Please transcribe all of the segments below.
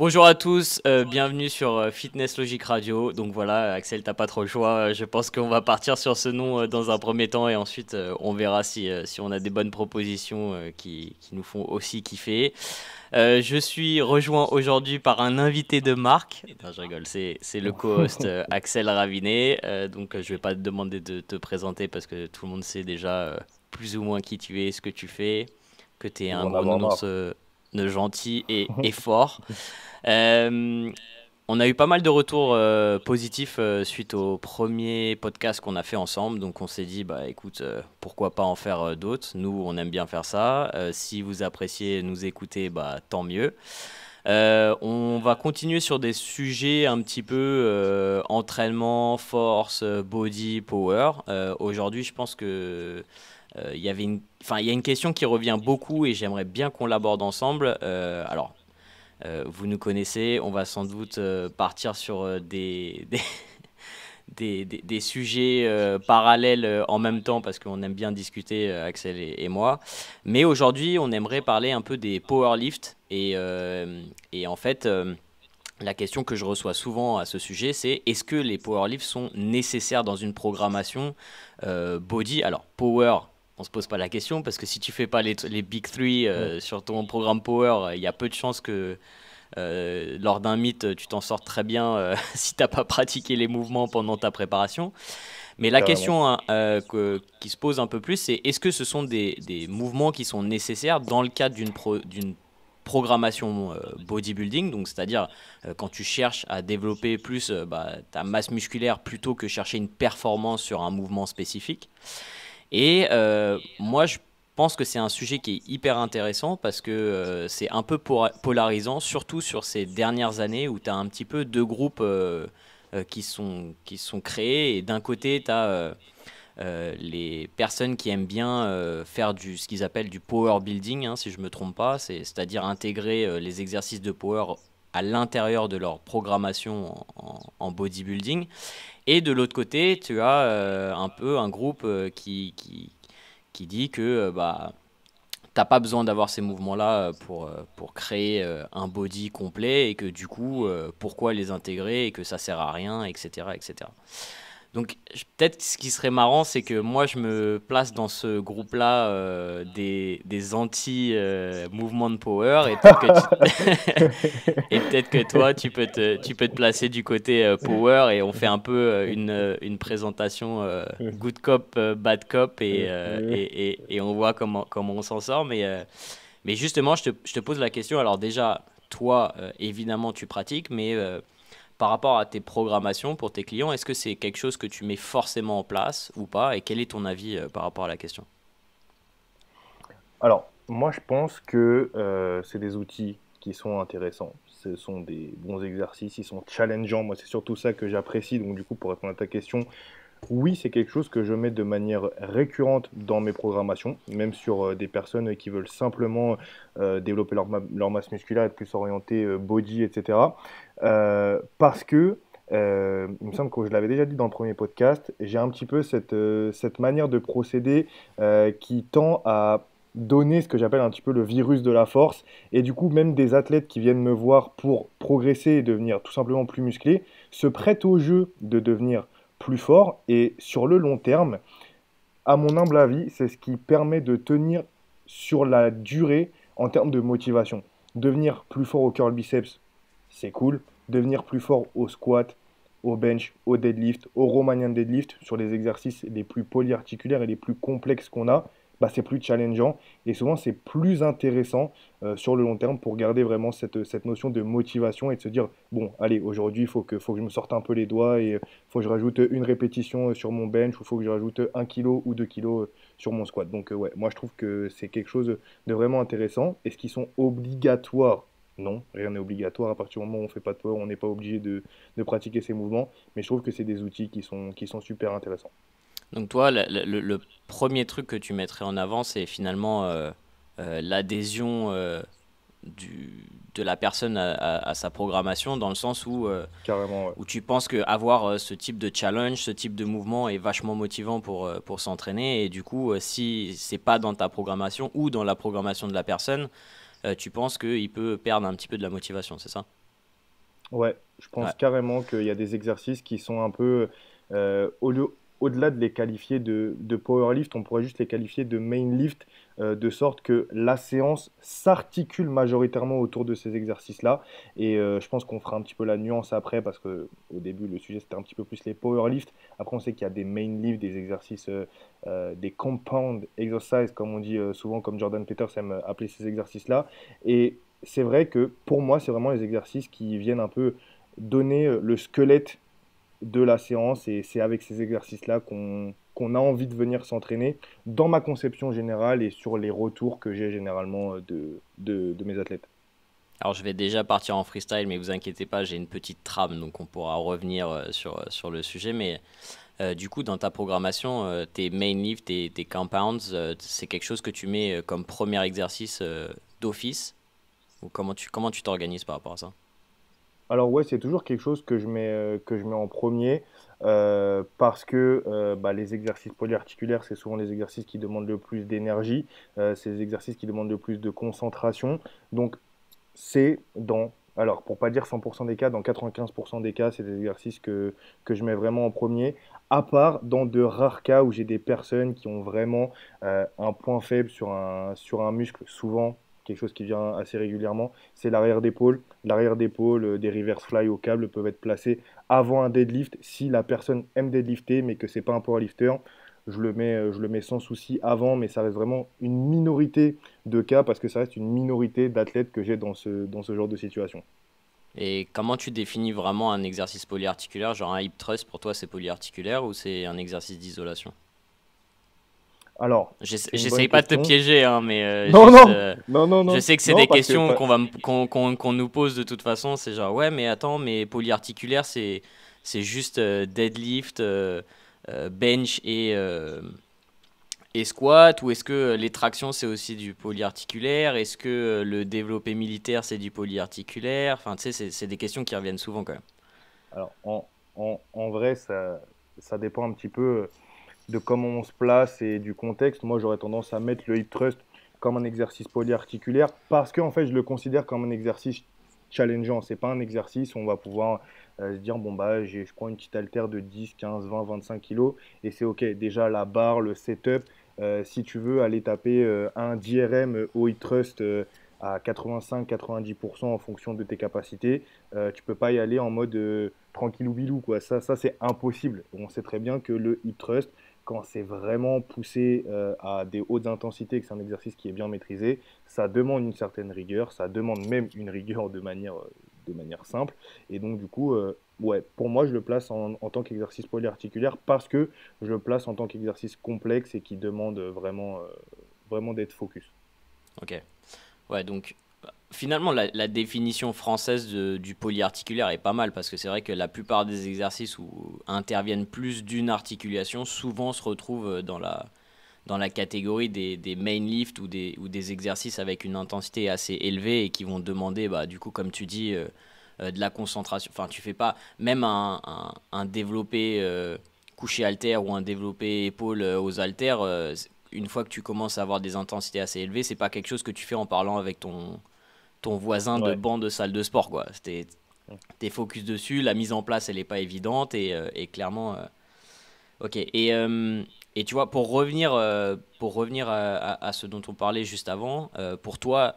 Bonjour à tous, bienvenue sur Fitness Logic Radio. Donc voilà, Axel, t'as pas trop le choix. Je pense qu'on va partir sur ce nom dans un premier temps et ensuite on verra si on a des bonnes propositions qui nous font aussi kiffer. Je suis rejoint aujourd'hui par un invité de marque. Non, je rigole, c'est le co-host Axel Ravinet. Je vais pas te demander de te présenter parce que tout le monde sait déjà plus ou moins qui tu es, ce que tu fais, que tu es Ils un vont en gros avoir nounours marre. gentil et fort. Euh, on a eu pas mal de retours positifs suite au premier podcast qu'on a fait ensemble. Donc on s'est dit, bah écoute, pourquoi pas en faire d'autres. Nous, on aime bien faire ça. Si vous appréciez nous écouter, bah tant mieux. On va continuer sur des sujets un petit peu entraînement, force, body, power. Aujourd'hui, je pense que il y a une question qui revient beaucoup et j'aimerais bien qu'on l'aborde ensemble. Vous nous connaissez, on va sans doute partir sur des sujets parallèles en même temps parce qu'on aime bien discuter, Axel et moi. Mais aujourd'hui, on aimerait parler un peu des powerlift. Et en fait, la question que je reçois souvent à ce sujet, c'est est-ce que les powerlifts sont nécessaires dans une programmation body? Alors, power. On se pose pas la question parce que si tu fais pas les big three Mm. sur ton programme power, il y a peu de chances que lors d'un meet, tu t'en sors très bien si t'as pas pratiqué les mouvements pendant ta préparation. Mais la Carrément. question hein, qui se pose un peu plus, c'est est-ce que ce sont des mouvements qui sont nécessaires dans le cadre d'une programmation bodybuilding, donc c'est-à-dire quand tu cherches à développer plus ta masse musculaire plutôt que chercher une performance sur un mouvement spécifique. Et moi, je pense que c'est un sujet qui est hyper intéressant parce que c'est un peu polarisant, surtout sur ces dernières années où tu as un petit peu deux groupes qui sont créés. Et d'un côté, tu as les personnes qui aiment bien faire ce qu'ils appellent du power building, hein, si je ne me trompe pas, c'est-à-dire intégrer les exercices de power à l'intérieur de leur programmation en bodybuilding. Et de l'autre côté, tu as un peu un groupe qui dit que t'as pas besoin d'avoir ces mouvements-là pour créer un body complet et que du coup, pourquoi les intégrer et que ça sert à rien, etc. etc. Donc peut-être ce qui serait marrant, c'est que moi je me place dans ce groupe-là des anti-mouvements de power et peut-être que et peut-être que toi tu peux te placer du côté power et on fait un peu une présentation good cop, bad cop et on voit comment on s'en sort. Mais justement, je te pose la question. Alors déjà, toi, évidemment, tu pratiques, mais par rapport à tes programmations pour tes clients, est-ce que c'est quelque chose que tu mets forcément en place ou pas? Et quel est ton avis par rapport à la question? Alors, moi, je pense que c'est des outils qui sont intéressants. Ce sont des bons exercices, ils sont challengeants. Moi, c'est surtout ça que j'apprécie. Donc, du coup, pour répondre à ta question, oui, c'est quelque chose que je mets de manière récurrente dans mes programmations, même sur des personnes qui veulent simplement développer leur masse musculaire, être plus orienté body, etc. Parce que, il me semble que je l'avais déjà dit dans le premier podcast, j'ai un petit peu cette manière de procéder qui tend à donner ce que j'appelle un petit peu le virus de la force. Et du coup, même des athlètes qui viennent me voir pour progresser et devenir tout simplement plus musclés se prêtent au jeu de devenir plus fort. Et sur le long terme, à mon humble avis, c'est ce qui permet de tenir sur la durée en termes de motivation. Devenir plus fort au curl biceps, c'est cool. Devenir plus fort au squat, au bench, au deadlift, au Romanian deadlift, sur les exercices les plus polyarticulaires et les plus complexes qu'on a, bah, c'est plus challengeant et souvent c'est plus intéressant sur le long terme pour garder vraiment cette notion de motivation et de se dire, bon, allez, aujourd'hui, faut que je me sorte un peu les doigts et faut que je rajoute une répétition sur mon bench ou faut que je rajoute 1 kilo ou 2 kilos sur mon squat. Donc ouais, moi je trouve que c'est quelque chose de vraiment intéressant. Est-ce qu'ils sont obligatoires? Non, rien n'est obligatoire. À partir du moment où on ne fait pas de power, on n'est pas obligé de pratiquer ces mouvements. Mais je trouve que c'est des outils qui sont super intéressants. Donc toi, le premier truc que tu mettrais en avant, c'est finalement l'adhésion de la personne à sa programmation, dans le sens Carrément, ouais. où tu penses qu'avoir ce type de challenge, ce type de mouvement est vachement motivant pour s'entraîner. Et du coup, si c'est pas dans ta programmation ou dans la programmation de la personne, tu penses qu'il peut perdre un petit peu de la motivation, c'est ça? Ouais, je pense Ouais. carrément qu'il y a des exercices qui sont un peu, au-delà de les qualifier de power lift, on pourrait juste les qualifier de main lift, de sorte que la séance s'articule majoritairement autour de ces exercices-là. Et je pense qu'on fera un petit peu la nuance après, parce que au début, le sujet c'était un petit peu plus les power lift. Après, on sait qu'il y a des main lift, des exercices, des compound exercises, comme on dit souvent, comme Jordan Peters aime appeler ces exercices-là. Et c'est vrai que pour moi, c'est vraiment les exercices qui viennent un peu donner le squelette de la séance et c'est avec ces exercices-là qu'on a envie de venir s'entraîner dans ma conception générale et sur les retours que j'ai généralement de mes athlètes. Alors je vais déjà partir en freestyle, mais vous inquiétez pas, j'ai une petite trame, donc on pourra revenir sur le sujet. Mais du coup, dans ta programmation, tes main lifts, tes compounds, c'est quelque chose que tu mets comme premier exercice d'office? Ou comment tu t'organises par rapport à ça? Alors ouais, c'est toujours quelque chose que je mets en premier parce que bah, les exercices polyarticulaires, c'est souvent les exercices qui demandent le plus d'énergie, c'est les exercices qui demandent le plus de concentration. Donc c'est dans, alors pour pas dire 100% des cas, dans 95% des cas, c'est des exercices que je mets vraiment en premier, à part dans de rares cas où j'ai des personnes qui ont vraiment un point faible sur un muscle, souvent quelque chose qui vient assez régulièrement, c'est l'arrière d'épaule. L'arrière d'épaule, des reverse fly au câble peuvent être placés avant un deadlift si la personne aime deadlifter mais que c'est pas un powerlifter. Je le mets sans souci avant, mais ça reste vraiment une minorité de cas parce que ça reste une minorité d'athlètes que j'ai dans ce genre de situation. Et comment tu définis vraiment un exercice polyarticulaire? Genre un hip thrust, pour toi, c'est polyarticulaire ou c'est un exercice d'isolation? Alors, c'est une bonne J'essaye pas de te question. piéger, hein, mais Non, non, non, non, je non, sais que c'est non, des parce que questions qu'on nous pose de toute façon. C'est genre, ouais, mais attends, mais polyarticulaire, c'est juste deadlift, bench et squat, ou est-ce que les tractions, c'est aussi du polyarticulaire? Est-ce que le développé militaire, c'est du polyarticulaire? Enfin, tu sais, c'est des questions qui reviennent souvent quand même. alors, en vrai, ça dépend un petit peu de comment on se place et du contexte. Moi, j'aurais tendance à mettre le hip thrust comme un exercice polyarticulaire parce que en fait, je le considère comme un exercice challengeant. C'est pas un exercice où on va pouvoir se dire bon bah je prends une petite haltère de 10, 15, 20, 25 kilos et c'est ok. Déjà la barre, le setup, si tu veux aller taper un DRM au hip thrust à 85-90% en fonction de tes capacités, tu peux pas y aller en mode tranquillou bilou quoi. Ça c'est impossible. On sait très bien que le hip thrust quand c'est vraiment poussé à des hautes intensités et que c'est un exercice qui est bien maîtrisé, ça demande une certaine rigueur, ça demande même une rigueur de manière simple. Et donc, du coup, ouais, pour moi, je le place en tant qu'exercice polyarticulaire parce que je le place en tant qu'exercice complexe et qui demande vraiment d'être focus. Ok. Ouais, donc finalement, la définition française du polyarticulaire est pas mal parce que c'est vrai que la plupart des exercices où interviennent plus d'une articulation souvent se retrouvent dans la catégorie des main lifts ou des exercices avec une intensité assez élevée et qui vont demander, bah, du coup, comme tu dis, de la concentration. Enfin, tu fais pas, même un développé couché haltère ou un développé épaule aux haltères, une fois que tu commences à avoir des intensités assez élevées, c'est pas quelque chose que tu fais en parlant avec ton voisin de Ouais. banc de salle de sport, quoi. T'es focus dessus, la mise en place, elle est pas évidente et clairement, ok. Et tu vois, pour revenir à ce dont on parlait juste avant, pour toi,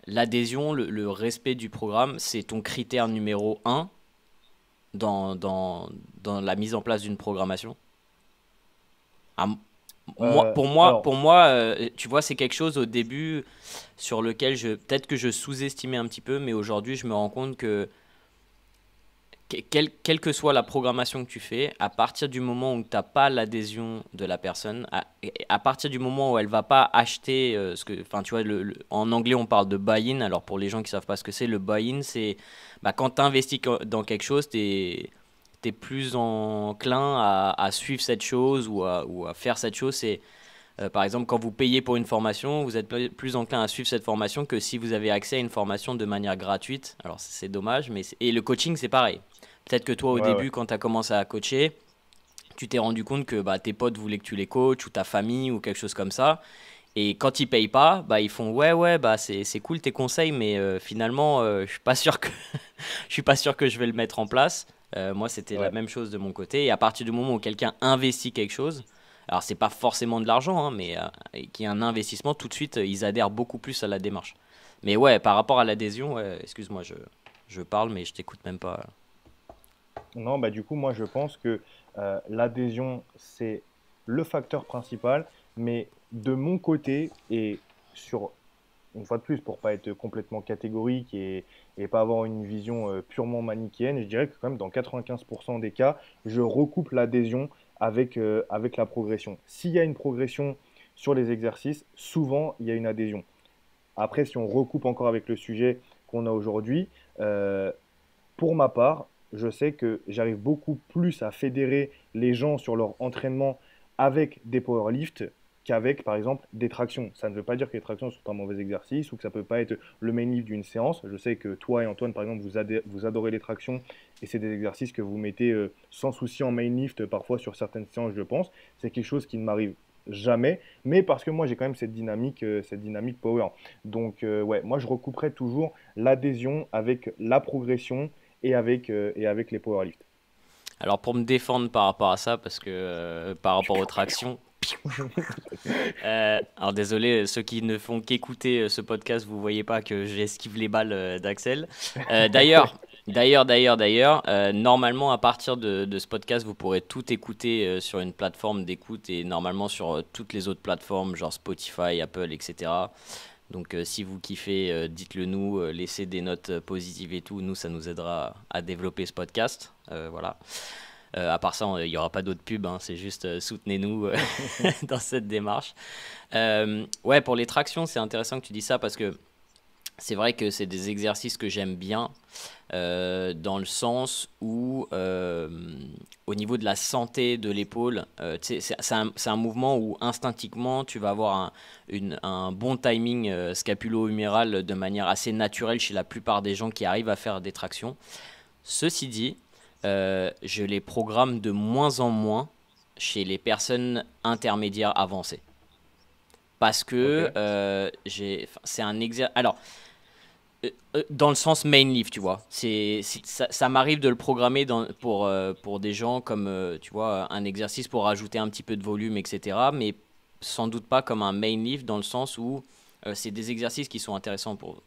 l'adhésion, le respect du programme, c'est ton critère numéro un dans, dans, dans la mise en place d'une programmation. Ah, Alors, pour moi tu vois, c'est quelque chose au début sur lequel peut-être que je sous-estimais un petit peu, mais aujourd'hui, je me rends compte que quelle que soit la programmation que tu fais, à partir du moment où tu n'as pas l'adhésion de la personne, à partir du moment où elle va pas acheter enfin tu vois, en anglais on parle de buy-in. Alors pour les gens qui savent pas ce que c'est, le buy-in, c'est bah, quand tu investis dans quelque chose, t'es plus enclin à suivre cette chose ou à faire cette chose. C'est par exemple, quand vous payez pour une formation, vous êtes plus enclin à suivre cette formation que si vous avez accès à une formation de manière gratuite. Alors c'est dommage, mais et le coaching c'est pareil. Peut-être que toi au ouais, ouais. début, quand tu as commencé à coacher, tu t'es rendu compte que bah, tes potes voulaient que tu les coaches ou ta famille ou quelque chose comme ça. Et quand ils payent pas, bah ils font ouais bah c'est cool tes conseils, mais finalement je suis pas sûr que je suis pas sûr que je vais le mettre en place. Moi c'était la Ouais. même chose de mon côté. Et à partir du moment où quelqu'un investit quelque chose, alors c'est pas forcément de l'argent, hein, mais qu'il y a un investissement, tout de suite ils adhèrent beaucoup plus à la démarche. Mais ouais, par rapport à l'adhésion, ouais, excuse-moi, je parle, mais je t'écoute même pas. Non, bah du coup, moi je pense que l'adhésion, c'est le facteur principal, mais de mon côté, et sur une fois de plus, pour pas être complètement catégorique et pas avoir une vision purement manichéenne, je dirais que quand même dans 95% des cas, je recoupe l'adhésion avec la progression. S'il y a une progression sur les exercices, souvent il y a une adhésion. Après, si on recoupe encore avec le sujet qu'on a aujourd'hui, euh, pour ma part, je sais que j'arrive beaucoup plus à fédérer les gens sur leur entraînement avec des powerlifts qu'avec, par exemple, des tractions. Ça ne veut pas dire que les tractions sont un mauvais exercice ou que ça ne peut pas être le main lift d'une séance. Je sais que toi et Antoine, par exemple, vous adorez les tractions et c'est des exercices que vous mettez sans souci en main lift parfois sur certaines séances, je pense. C'est quelque chose qui ne m'arrive jamais, mais parce que moi j'ai quand même cette dynamique power. Donc ouais, moi je recouperai toujours l'adhésion avec la progression et avec les powerlifts. Alors pour me défendre par rapport à ça, parce que par rapport aux tractions, alors désolé, ceux qui ne font qu'écouter ce podcast, vous voyez pas que j'esquive les balles d'Axel. D'ailleurs, normalement à partir de ce podcast, vous pourrez tout écouter sur une plateforme d'écoute et normalement sur toutes les autres plateformes, genre Spotify, Apple, etc. Donc si vous kiffez, dites-le nous, laissez des notes positives et tout, nous ça nous aidera à développer ce podcast. Voilà. À part ça, il n'y aura pas d'autres pubs, hein, c'est juste soutenez-nous dans cette démarche. Ouais, pour les tractions, c'est intéressant que tu dis ça parce que c'est vrai que c'est des exercices que j'aime bien dans le sens où au niveau de la santé de l'épaule, tu sais, c'est un mouvement où instinctivement tu vas avoir un bon timing scapulo-huméral de manière assez naturelle chez la plupart des gens qui arrivent à faire des tractions. Ceci dit, je les programme de moins en moins chez les personnes intermédiaires avancées. Parce Ok. que c'est un exercice. Alors, dans le sens main lift, tu vois. Ça m'arrive de le programmer pour des gens comme, tu vois, un exercice pour rajouter un petit peu de volume, etc. Mais sans doute pas comme un main lift dans le sens où c'est des exercices qui sont intéressants pour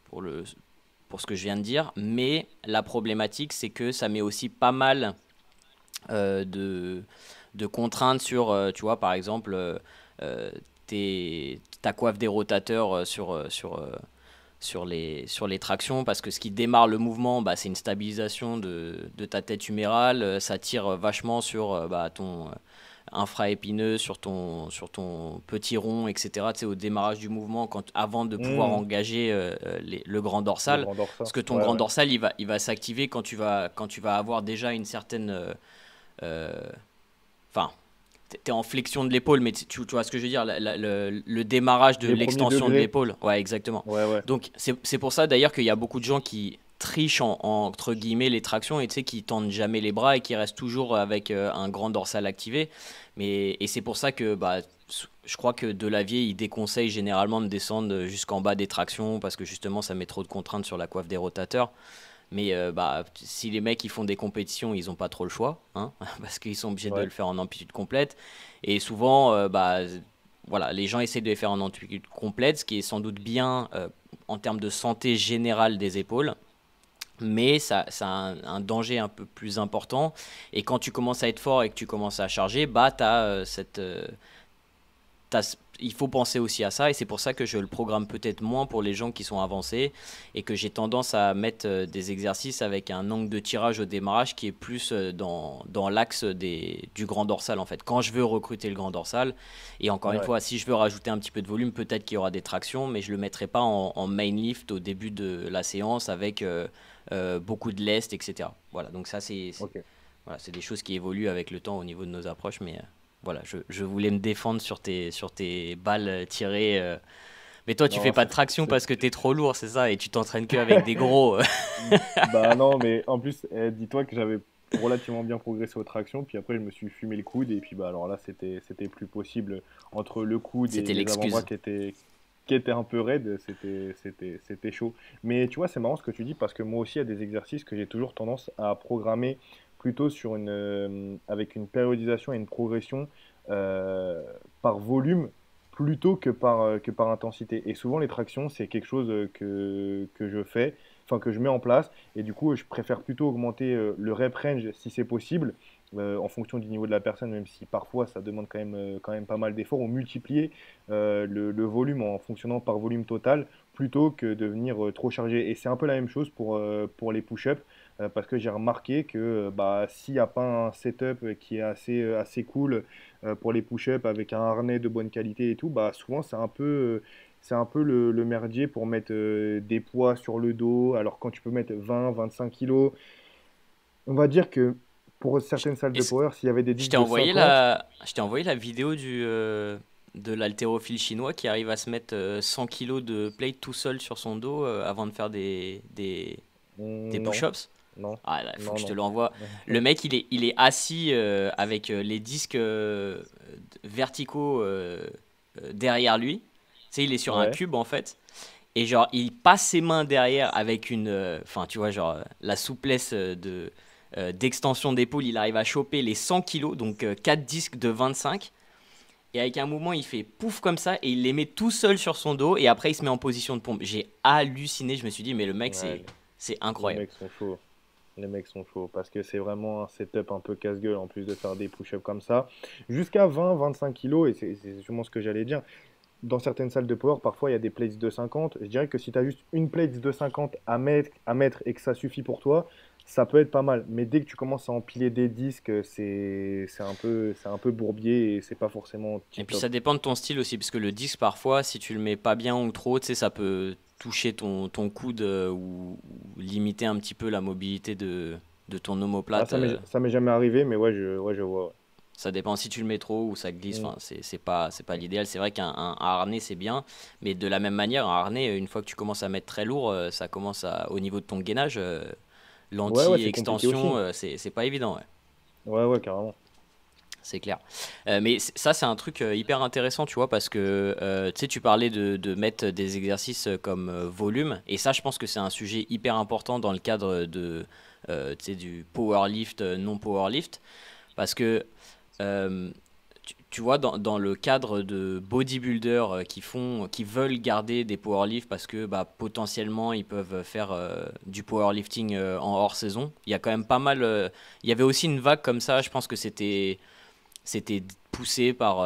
ce que je viens de dire. Mais la problématique, c'est que ça met aussi pas mal de contraintes sur, tu vois, par exemple, euh, ta coiffe des rotateurs sur les tractions, parce que ce qui démarre le mouvement, bah, c'est une stabilisation de ta tête humérale, ça tire vachement sur bah, ton infraépineux, sur ton petit rond, etc. Tu sais, au démarrage du mouvement, avant de pouvoir Hmm, engager le grand le dorsal, grand parce dorsal. que ton Ouais, grand ouais. dorsal, il va s'activer quand tu vas avoir déjà une certaine... euh, enfin, t'es en flexion de l'épaule, mais tu vois ce que je veux dire, le démarrage de Les premiers l'extension de degrés. l'épaule. Ouais, exactement. Ouais, ouais. Donc, c'est pour ça d'ailleurs qu'il y a beaucoup de gens qui trichent entre guillemets les tractions et tu sais, qui tendent jamais les bras et qui restent toujours avec un grand dorsal activé. Et c'est pour ça que bah, je crois que Delavier, il déconseille généralement de descendre jusqu'en bas des tractions parce que justement, ça met trop de contraintes sur la coiffe des rotateurs. Mais bah, si les mecs ils font des compétitions, ils n'ont pas trop le choix, hein, parce qu'ils sont obligés de Ouais. le faire en amplitude complète. Et souvent, bah, voilà, les gens essaient de les faire en amplitude complète, ce qui est sans doute bien en termes de santé générale des épaules. Mais ça a un danger un peu plus important. Et quand tu commences à être fort et que tu commences à charger, bah, tu as il faut penser aussi à ça et c'est pour ça que je le programme peut-être moins pour les gens qui sont avancés et que j'ai tendance à mettre des exercices avec un angle de tirage au démarrage qui est plus dans l'axe du grand dorsal en fait. Quand je veux recruter le grand dorsal et encore une Ouais. fois, si je veux rajouter un petit peu de volume, peut-être qu'il y aura des tractions, mais je le mettrai pas en main lift au début de la séance avec beaucoup de lest, etc. Voilà, donc ça Ok. voilà, c'est des choses qui évoluent avec le temps au niveau de nos approches, mais voilà, je voulais me défendre sur tes balles tirées. Mais toi, tu fais Non, pas de traction parce que t'es trop lourd, c'est ça, et tu t'entraînes que avec des gros. Bah non, mais en plus, dis-toi que j'avais relativement bien progressé aux tractions. Puis après, je me suis fumé le coude. Et puis bah, alors là, c'était plus possible. Entre le coude et C'était les avant-bras l'excuse. qui étaient un peu raides, c'était chaud. Mais tu vois, c'est marrant ce que tu dis parce que moi aussi, il y a des exercices que j'ai toujours tendance à programmer plutôt avec une périodisation et une progression euh, par volume plutôt que par intensité. Et souvent, les tractions, c'est quelque chose que je fais, enfin que je mets en place. Et du coup, je préfère plutôt augmenter le rep range si c'est possible, en fonction du niveau de la personne, même si parfois ça demande quand même pas mal d'efforts, ou multiplier le volume en fonctionnant par volume total plutôt que de venir trop chargé. Et c'est un peu la même chose pour les push-ups, parce que j'ai remarqué que bah, s'il n'y a pas un setup qui est assez cool pour les push-ups avec un harnais de bonne qualité et tout, bah, souvent c'est un peu le merdier pour mettre des poids sur le dos. Alors quand tu peux mettre 20-25 kilos, on va dire que pour Je, certaines salles et de c- power, s'il y avait des disques de 50, je t'ai envoyé la vidéo de l'haltérophile chinois qui arrive à se mettre 100 kilos de plate tout seul sur son dos avant de faire des non, push-ups. non, Ah là, il faut non, que je te non. l'envoie. Le mec, il est assis avec les disques verticaux derrière lui. Tu sais, il est sur un Ouais. cube en fait. Et genre, il passe ses mains derrière avec enfin, tu vois, genre, la souplesse d'extension d'épaule, il arrive à choper les 100 kilos, donc 4 disques de 25. Et avec un mouvement, il fait pouf comme ça et il les met tout seul sur son dos. Et après, il se met en position de pompe. J'ai halluciné. Je me suis dit, mais le mec, Ouais, c'est les incroyable. mecs sont chauds. Les mecs sont chauds parce que c'est vraiment un setup un peu casse-gueule en plus de faire des push-ups comme ça. Jusqu'à 20-25 kilos, et c'est justement ce que j'allais dire. Dans certaines salles de power, parfois il y a des plates de 50. Je dirais que si tu as juste une plate de 50 à mettre et que ça suffit pour toi, ça peut être pas mal. Mais dès que tu commences à empiler des disques, c'est un peu bourbier et c'est pas forcément Et tip puis top. ça dépend de ton style aussi, parce que le disque, parfois, si tu le mets pas bien ou trop, tu sais, ça peut toucher ton coude ou limiter un petit peu la mobilité de ton Ah, omoplate. ça m'est jamais arrivé, mais ouais, je vois. Ouais. Ça dépend si tu le mets trop ou ça glisse. Mm. Enfin, c'est pas l'idéal. C'est vrai qu'un harnais c'est bien, mais de la même manière, un harnais, une fois que tu commences à mettre très lourd, ça commence au niveau de ton gainage, Ouais, c'est compliqué l'anti-extension, aussi. c'est pas évident. Ouais. Ouais, carrément. C'est clair. Mais ça, c'est un truc hyper intéressant, tu vois, parce que tu sais, tu parlais de mettre des exercices comme volume, et ça, je pense que c'est un sujet hyper important dans le cadre tu sais, du powerlift, non powerlift, parce que euh, tu vois, dans le cadre de bodybuilders qui veulent garder des powerlifts parce que bah, potentiellement ils peuvent faire du powerlifting en hors saison, il y a quand même pas mal. Il y avait aussi une vague comme ça, je pense que c'était poussé par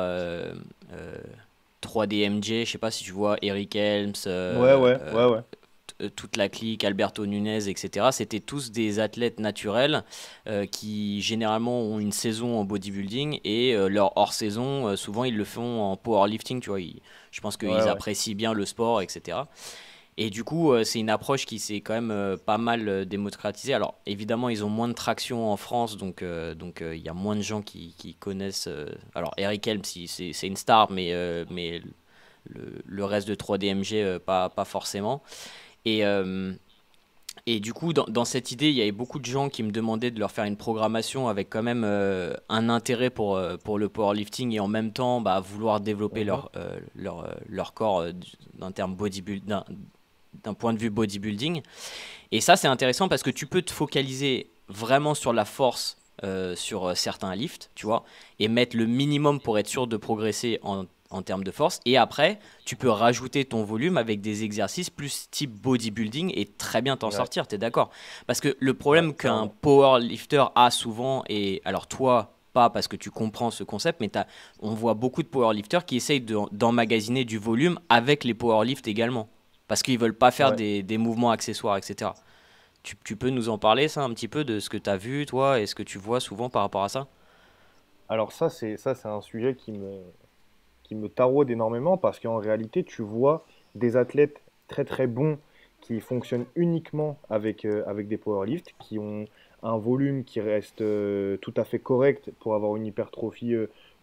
3DMJ, je sais pas si tu vois, Eric Helms, Ouais. toute la clique, Alberto Nunez, etc. C'était tous des athlètes naturels qui généralement ont une saison en bodybuilding et leur hors-saison, souvent ils le font en powerlifting, tu vois. Je pense qu'ils Ouais. apprécient bien le sport, etc. Et du coup, c'est une approche qui s'est quand même pas mal démocratisée. Alors, évidemment, ils ont moins de traction en France, donc il y a moins de gens qui connaissent. Alors, Eric Helms, c'est une star, mais le reste de 3DMG, pas forcément. Et, euh, et du coup, dans cette idée, il y avait beaucoup de gens qui me demandaient de leur faire une programmation avec quand même un intérêt pour le powerlifting et en même temps bah, vouloir développer Mhm. leur corps d'un point de vue bodybuilding. Et ça, c'est intéressant parce que tu peux te focaliser vraiment sur la force sur certains lifts, tu vois, et mettre le minimum pour être sûr de progresser en termes de force. Et après, tu peux rajouter ton volume avec des exercices plus type bodybuilding et très bien t'en Ouais, sortir, t'es d'accord? Parce que le ouais, problème qu'un carrément. powerlifter a souvent, et alors toi, pas parce que tu comprends ce concept, mais on voit beaucoup de powerlifters qui essayent d'emmagasiner du volume avec les powerlifts également. Parce qu'ils veulent pas faire Ouais. des mouvements accessoires, etc. Tu peux nous en parler, ça, un petit peu, de ce que tu as vu, toi, et ce que tu vois souvent par rapport à ça? Alors ça, c'est un sujet qui me taraude énormément parce qu'en réalité, tu vois des athlètes très très bons qui fonctionnent uniquement avec des powerlifts, qui ont un volume qui reste tout à fait correct pour avoir une hypertrophie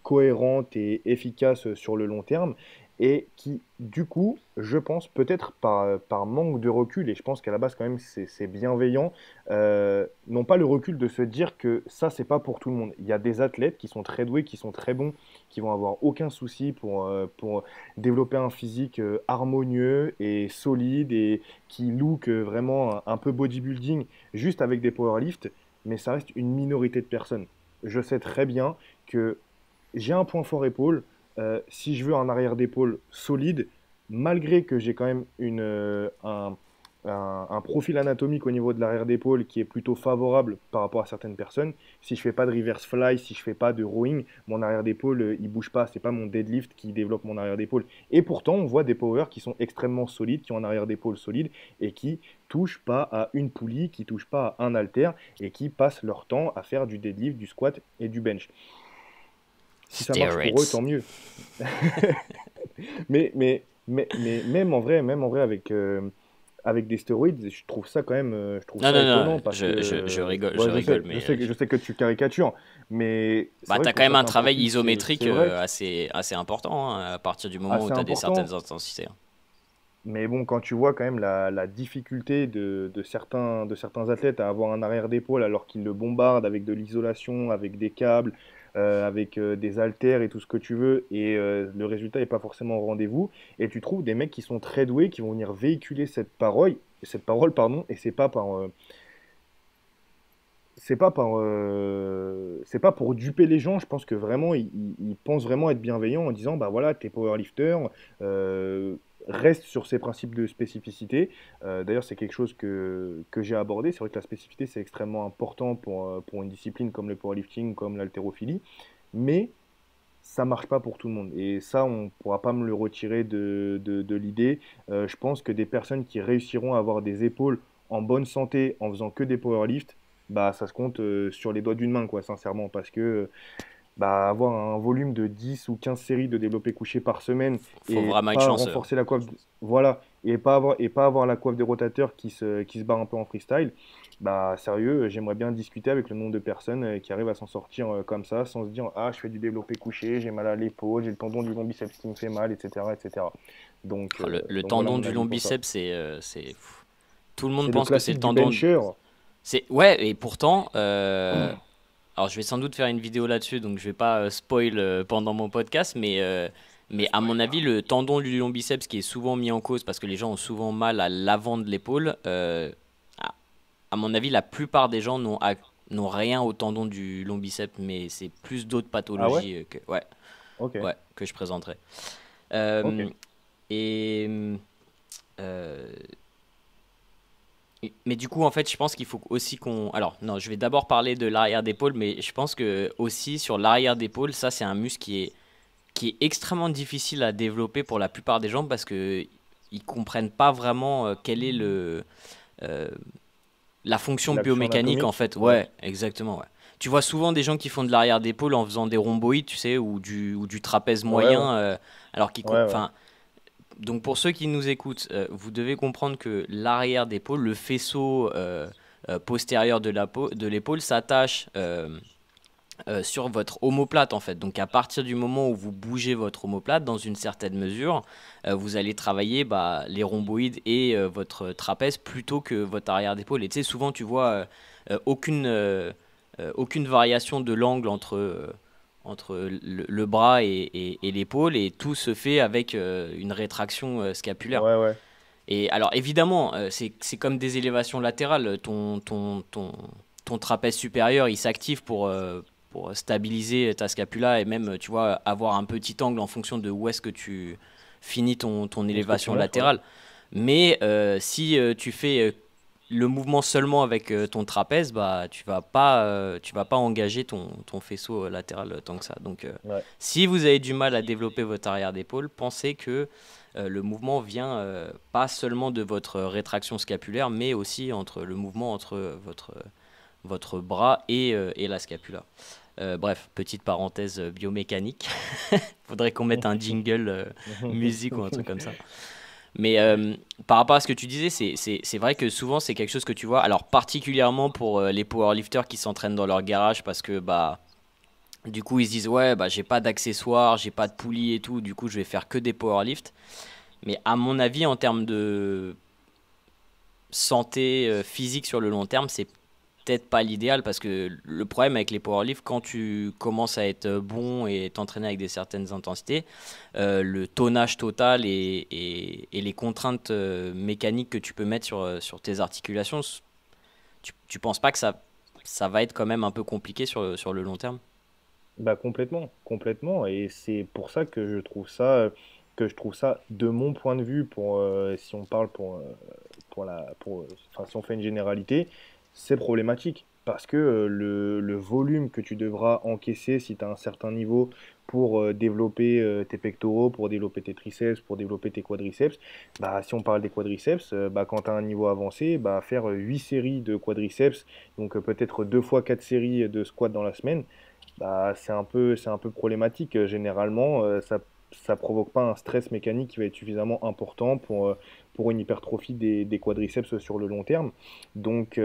cohérente et efficace sur le long terme. et qui, du coup, je pense, peut-être par manque de recul, et je pense qu'à la base, quand même, c'est bienveillant, n'ont pas le recul de se dire que ça, c'est pas pour tout le monde. Il y a des athlètes qui sont très doués, qui sont très bons, qui vont avoir aucun souci pour développer un physique harmonieux et solide et qui look vraiment un peu bodybuilding juste avec des powerlifts, mais ça reste une minorité de personnes. Je sais très bien que j'ai un point fort épaule. Si je veux un arrière d'épaule solide, malgré que j'ai quand même un profil anatomique au niveau de l'arrière d'épaule qui est plutôt favorable par rapport à certaines personnes, si je fais pas de reverse fly, si je fais pas de rowing, mon arrière d'épaule il bouge pas. C'est pas mon deadlift qui développe mon arrière d'épaule. Et pourtant, on voit des powers qui sont extrêmement solides, qui ont un arrière d'épaule solide et qui touchent pas à une poulie, qui touchent pas à un haltère et qui passent leur temps à faire du deadlift, du squat et du bench. Si ça marche pour eux, Steroids. tant mieux. Mais même en vrai avec des stéroïdes, je trouve ça quand même, je trouve Non, ça non, étonnant non, parce que, je ouais, rigole, mais je sais que tu caricatures, mais c'est bah, vrai t'as que quand pour même un certains travail profils, isométrique c'est vrai, assez important hein, à partir du moment où assez tu as des certaines important. intensités. Mais bon, quand tu vois quand même la difficulté de certains athlètes à avoir un arrière d'épaule alors qu'ils le bombardent avec de l'isolation, avec des câbles, avec des haltères et tout ce que tu veux, et le résultat n'est pas forcément au rendez-vous, et tu trouves des mecs qui sont très doués, qui vont venir véhiculer cette parole, pardon, et c'est pas pour duper les gens. Je pense que vraiment, ils pensent vraiment être bienveillants en disant, bah voilà, t'es powerlifter, euh, reste sur ces principes de spécificité. D'ailleurs, c'est quelque chose que j'ai abordé. C'est vrai que la spécificité, c'est extrêmement important pour une discipline comme le powerlifting, comme l'haltérophilie, mais ça marche pas pour tout le monde. Et ça, on pourra pas me le retirer de l'idée. Je pense que des personnes qui réussiront à avoir des épaules en bonne santé en faisant que des powerlifts, bah, ça se compte sur les doigts d'une main, quoi, sincèrement. Parce que bah, avoir un volume de 10 ou 15 séries de développé couché par semaine Faut et vraiment être pas chanceux. renforcer la coiffe, voilà, et pas avoir la coiffe des rotateurs qui se barre un peu en freestyle, bah sérieux, j'aimerais bien discuter avec le nombre de personnes qui arrivent à s'en sortir comme ça, sans se dire, ah, je fais du développé couché, j'ai mal à l'épaule, j'ai le tendon du long biceps qui me fait mal, etc., etc. Ah, le Donc voilà tendon mon du avis long pour ça. biceps, tout le monde C'est le pense que c'est le classique du tendon. bencher. C'est ouais, et pourtant, alors je vais sans doute faire une vidéo là-dessus, donc je vais pas spoil pendant mon podcast, mais à mon avis, le tendon du long biceps qui est souvent mis en cause parce que les gens ont souvent mal à l'avant de l'épaule, à, à mon avis, la plupart des gens n'ont rien au tendon du long biceps, mais c'est plus d'autres Ah ouais? pathologies ouais, Ok, ouais, que je présenterai. ok. Euh, et euh, mais du coup, en fait, je pense qu'il faut aussi qu'on. Alors, non, je vais d'abord parler de l'arrière d'épaule, mais je pense que aussi sur l'arrière d'épaule, ça, c'est un muscle qui est extrêmement difficile à développer pour la plupart des gens parce que ils comprennent pas vraiment quelle est euh, la fonction L'action biomécanique en anatomique? fait. Ouais. Ouais, exactement. Ouais. Tu vois souvent des gens qui font de l'arrière d'épaule en faisant des rhomboïdes, tu sais, ou du trapèze Ouais, ouais. moyen, alors Ouais, ouais. enfin, donc pour ceux qui nous écoutent, vous devez comprendre que l'arrière d'épaule, le faisceau postérieur de l'épaule s'attache sur votre omoplate en fait. Donc à partir du moment où vous bougez votre omoplate dans une certaine mesure, vous allez travailler bah, les rhomboïdes et votre trapèze plutôt que votre arrière d'épaule. Et tu sais, souvent tu vois aucune variation de l'angle entre le bras et l'épaule et tout se fait avec une rétraction scapulaire. Ouais, ouais. Et alors évidemment, c'est comme des élévations latérales. Ton trapèze supérieur, il s'active pour stabiliser ta scapula et même, tu vois, avoir un petit angle en fonction de où est-ce que tu finis ton Où est-ce que tu élévation montes, ouais. latérale. Mais si tu fais le mouvement seulement avec ton trapèze, bah, tu vas pas engager ton faisceau latéral tant que ça. Donc, Ouais. si vous avez du mal à développer votre arrière d'épaule, pensez que le mouvement vient pas seulement de votre rétraction scapulaire, mais aussi le mouvement entre votre bras et la scapula. Bref, petite parenthèse biomécanique. Faudrait qu'on mette un jingle musique ou un truc comme ça. Mais par rapport à ce que tu disais, c'est vrai que souvent c'est quelque chose que tu vois. Alors particulièrement pour les powerlifters qui s'entraînent dans leur garage parce que bah Du coup, ils se disent, ouais, bah, j'ai pas d'accessoires, j'ai pas de poulies et tout, du coup, je vais faire que des powerlifts. Mais à mon avis, en termes de santé physique sur le long terme, c'est peut-être pas l'idéal parce que le problème avec les powerlifts, quand tu commences à être bon et t'entraîner avec des certaines intensités, le tonnage total et les contraintes mécaniques que tu peux mettre sur tes articulations, tu penses pas que ça va être quand même un peu compliqué sur le long terme? Bah complètement, complètement. Et c'est pour ça que je trouve ça, de mon point de vue, si on parle enfin, si on fait une généralité, c'est problématique. Parce que le volume que tu devras encaisser si tu as un certain niveau pour développer tes pectoraux, pour développer tes triceps, pour développer tes quadriceps, bah, si on parle des quadriceps, bah, quand tu as un niveau avancé, bah, faire 8 séries de quadriceps, donc peut-être 2 fois 4 séries de squats dans la semaine, bah, c'est un peu problématique. Généralement, ça provoque pas un stress mécanique qui va être suffisamment important pour une hypertrophie des quadriceps sur le long terme. Donc,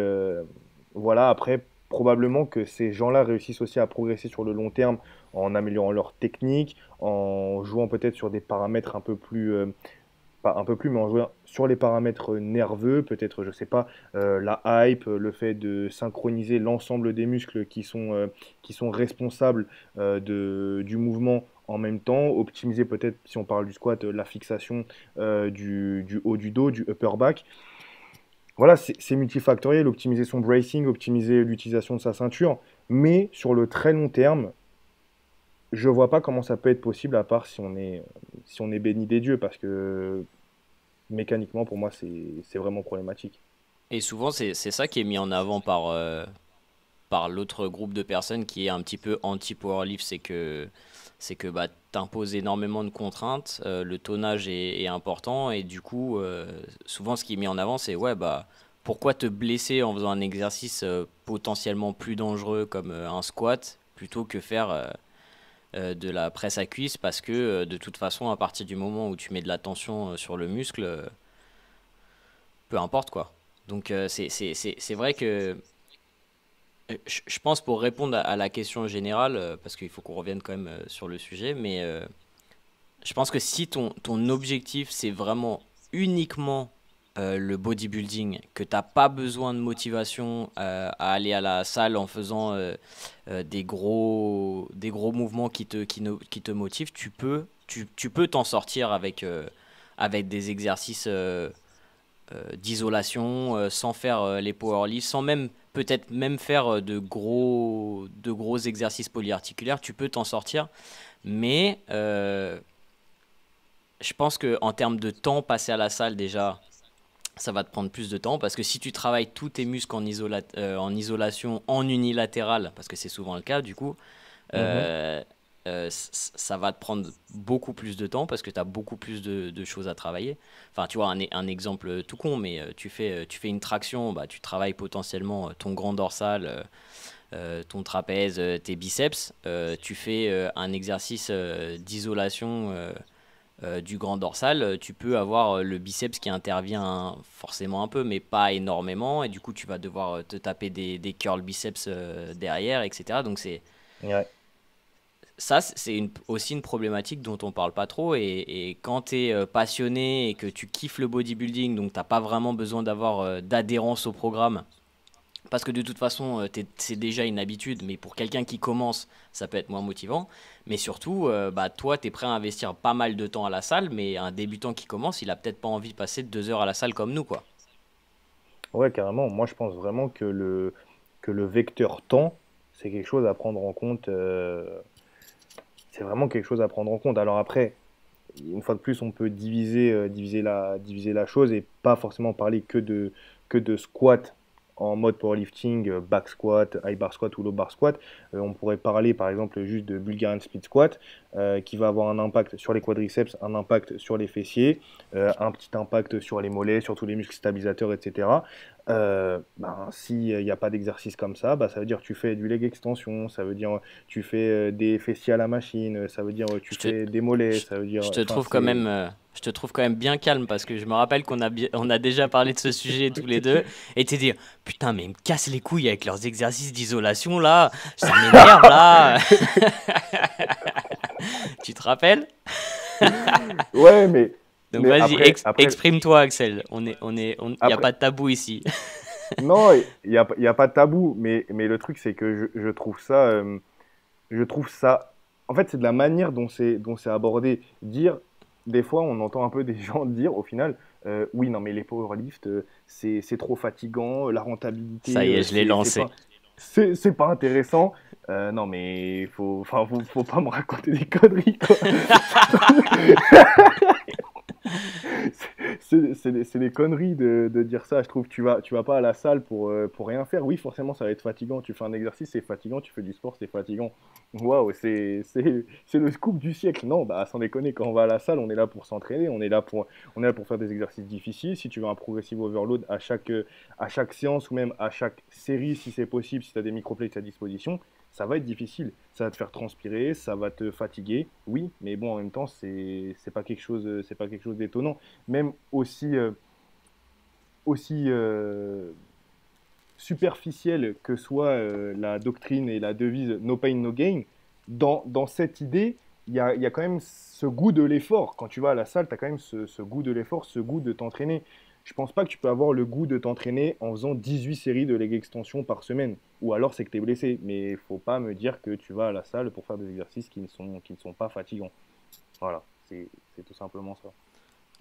voilà, après, probablement que ces gens-là réussissent aussi à progresser sur le long terme en améliorant leur technique, en jouant peut-être sur des paramètres pas un peu plus, mais en jouant sur les paramètres nerveux, peut-être, je sais pas, la hype, le fait de synchroniser l'ensemble des muscles qui sont responsables du mouvement en même temps, optimiser peut-être, si on parle du squat, la fixation du haut du dos, du upper back. Voilà, c'est multifactoriel, optimiser son bracing, optimiser l'utilisation de sa ceinture, mais sur le très long terme, je vois pas comment ça peut être possible à part si on est béni des dieux, parce que mécaniquement, pour moi, c'est vraiment problématique. Et souvent, c'est ça qui est mis en avant par l'autre groupe de personnes qui est un petit peu anti-powerlift, c'est que bah, t'imposes énormément de contraintes, le tonnage est important et du coup, souvent ce qui est mis en avant, c'est ouais, bah, pourquoi te blesser en faisant un exercice potentiellement plus dangereux comme un squat plutôt que faire de la presse à cuisse parce que de toute façon, à partir du moment où tu mets de la tension sur le muscle, peu importe quoi. Donc c'est vrai que je pense pour répondre à la question générale, parce qu'il faut qu'on revienne quand même sur le sujet, mais je pense que si ton objectif c'est vraiment uniquement le bodybuilding, que t'as pas besoin de motivation à aller à la salle en faisant des gros mouvements qui te motivent, tu peux t'en sortir avec des exercices d'isolation, sans faire les powerlifts, sans même peut-être même faire de gros exercices polyarticulaires, tu peux t'en sortir. Mais je pense que en termes de temps passé à la salle déjà, ça va te prendre plus de temps parce que si tu travailles tous tes muscles en isolation, en unilatéral, parce que c'est souvent le cas du coup, Mhm. euh, ça va te prendre beaucoup plus de temps parce que tu as beaucoup plus de choses à travailler. Enfin, tu vois, un exemple tout con, mais tu fais une traction, bah, tu travailles potentiellement ton grand dorsal, ton trapèze, tes biceps. Tu fais un exercice d'isolation du grand dorsal, tu peux avoir le biceps qui intervient forcément un peu, mais pas énormément. Et du coup, tu vas devoir te taper des curls biceps derrière, etc. Donc, Ouais. c'est aussi une problématique dont on parle pas trop. Et quand tu es passionné et que tu kiffes le bodybuilding, donc t'as pas vraiment besoin d'avoir d'adhérence au programme. Parce que de toute façon, c'est déjà une habitude, mais pour quelqu'un qui commence, ça peut être moins motivant. Mais surtout, bah, toi, tu es prêt à investir pas mal de temps à la salle, mais un débutant qui commence, il a peut-être pas envie de passer 2 heures à la salle comme nous, quoi. Ouais, carrément. Moi, je pense vraiment que le vecteur temps, c'est quelque chose à prendre en compte. C'est vraiment quelque chose à prendre en compte. Alors après, une fois de plus, on peut diviser la chose et pas forcément parler que de squat en mode powerlifting, back squat, high bar squat ou low bar squat. On pourrait parler par exemple juste de Bulgarian split squat. qui va avoir un impact sur les quadriceps, un impact sur les fessiers, un petit impact sur les mollets, sur tous les muscles stabilisateurs, etc. Ben, s'il n'y a pas d'exercice comme ça, bah, ça veut dire que tu fais du leg extension, ça veut dire tu fais des fessiers à la machine, ça veut dire tu Je te, fais des mollets, je, ça veut dire, je te enfin, trouve quand même, je te trouve quand même bien calme parce que je me rappelle on a déjà parlé de ce sujet tous les deux et t'es dit putain mais ils me cassent les couilles avec leurs exercices d'isolation là, ça m'énerve là. Tu te rappelles? Ouais, Donc mais vas-y, après, exprime-toi Axel. Y a après, pas de tabou ici. non, il y a pas de tabou, mais le truc, c'est que je trouve ça, en fait, c'est de la manière dont c'est abordé. Dire, des fois, on entend un peu des gens dire, au final, oui, non, mais les powerlift, c'est trop fatigant, la Ça rentabilité, y est, je l'ai lancé. c'est pas intéressant. Non, mais enfin, faut pas me raconter des conneries, quoi. C'est des conneries de dire ça. Je trouve que tu vas pas à la salle pour rien faire. Oui, forcément, ça va être fatigant. Tu fais un exercice, c'est fatigant. Tu fais du sport, c'est fatigant. Waouh, c'est le scoop du siècle. Non, bah, sans déconner, quand on va à la salle, on est là pour s'entraîner. On est là pour faire des exercices difficiles. Si tu veux un progressive overload à chaque séance ou même à chaque série, si c'est possible, si tu as des microplates à disposition, ça va être difficile. Ça va te faire transpirer, ça va te fatiguer, oui, mais bon, en même temps, c'est pas quelque chose d'étonnant. Même aussi superficielle que soit la doctrine et la devise No pain, no gain, dans cette idée, il y a quand même ce goût de l'effort. Quand tu vas à la salle, tu as quand même ce goût de l'effort, ce goût de t'entraîner. Je pense pas que tu peux avoir le goût de t'entraîner en faisant 18 séries de leg extension par semaine. Ou alors c'est que tu es blessé. Mais il faut pas me dire que tu vas à la salle pour faire des exercices qui ne sont pas fatigants. Voilà, c'est tout simplement ça.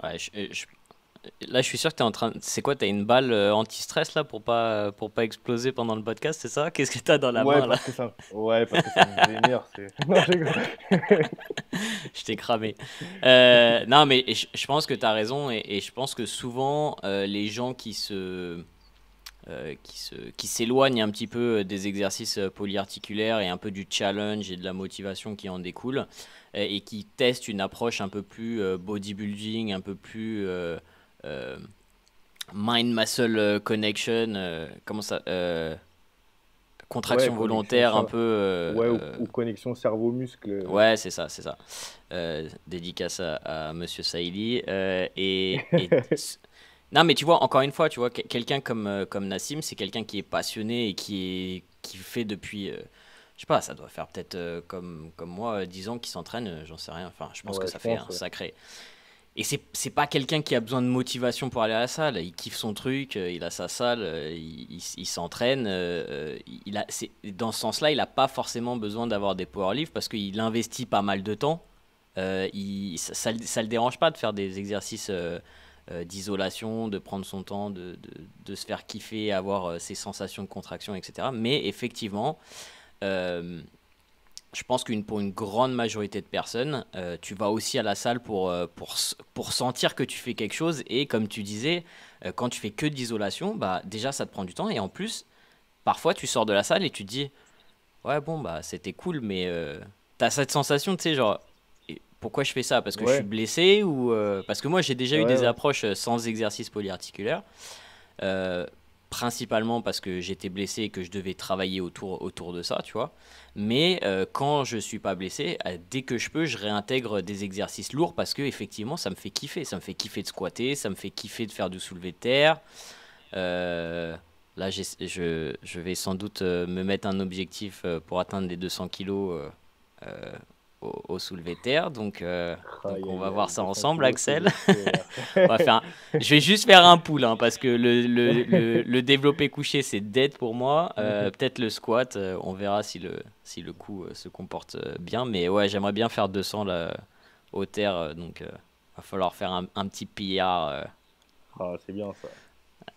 Ouais, là, je suis sûr que t'es en train. C'est quoi, t'as une balle anti-stress là pour pas exploser pendant le podcast, c'est ça? Qu'est-ce que t'as dans la main là? Ouais, parce que ça me vénère. Non, je rigole. Je t'ai cramé. Non, mais je pense que t'as raison et je pense que souvent les gens qui s'éloignent un petit peu des exercices polyarticulaires et un peu du challenge et de la motivation qui en découle et qui testent une approche un peu plus bodybuilding, un peu plus mind-muscle connection, comment ça, Ouais, contraction connexion, volontaire un ça. peu. Ouais, ou connexion cerveau-muscle. Ouais, c'est ça, c'est ça. Dédicace à Monsieur Saïli. Non, mais tu vois, encore une fois, tu vois, quelqu'un comme Nassim, c'est quelqu'un qui est passionné et qui fait depuis, je sais pas, ça doit faire peut-être comme moi, 10 ans qu'il s'entraîne, j'en sais rien. Enfin, je pense que Ouais, ça je fait pense, un ouais. sacré. Et c'est pas quelqu'un qui a besoin de motivation pour aller à la salle. Il kiffe son truc, il a sa salle, il s'entraîne. Dans ce sens-là, il a pas forcément besoin d'avoir des powerlifts parce qu'il investit pas mal de temps. Ça le dérange pas de faire des exercices d'isolation, de prendre son temps, de se faire kiffer, avoir ses sensations de contraction, etc. Mais effectivement, euh, je pense pour une grande majorité de personnes, tu vas aussi à la salle pour sentir que tu fais quelque chose. Et comme tu disais, quand tu fais que de l'isolation, bah, déjà ça te prend du temps. Et en plus, parfois tu sors de la salle et tu te dis, ouais, bon, bah c'était cool, mais t'as cette sensation, tu sais, genre, pourquoi je fais ça? Parce que je suis Ouais, blessé ou parce que moi j'ai déjà eu ouais, des ouais. approches sans exercice polyarticulaire. Euh, Principalement parce que j'étais blessé et que je devais travailler autour de ça, tu vois. Mais quand je suis pas blessé, dès que je peux, je réintègre des exercices lourds parce que effectivement, ça me fait kiffer. Ça me fait kiffer de squatter, ça me fait kiffer de faire du soulevé de terre. Euh, Là, je vais sans doute me mettre un objectif pour atteindre les 200 kilos euh, au soulevé de terre. Donc Aïe, on va aïe, voir aïe, ça 200 ensemble, kilos Axel. soulevé de terre. On va faire je vais juste faire un pull hein, parce que le développé couché c'est dead pour moi. Peut-être le squat, on verra si le coup se comporte bien. Mais ouais, j'aimerais bien faire 200 là, au terre. Va falloir faire un petit pillard. Ah, c'est bien ça.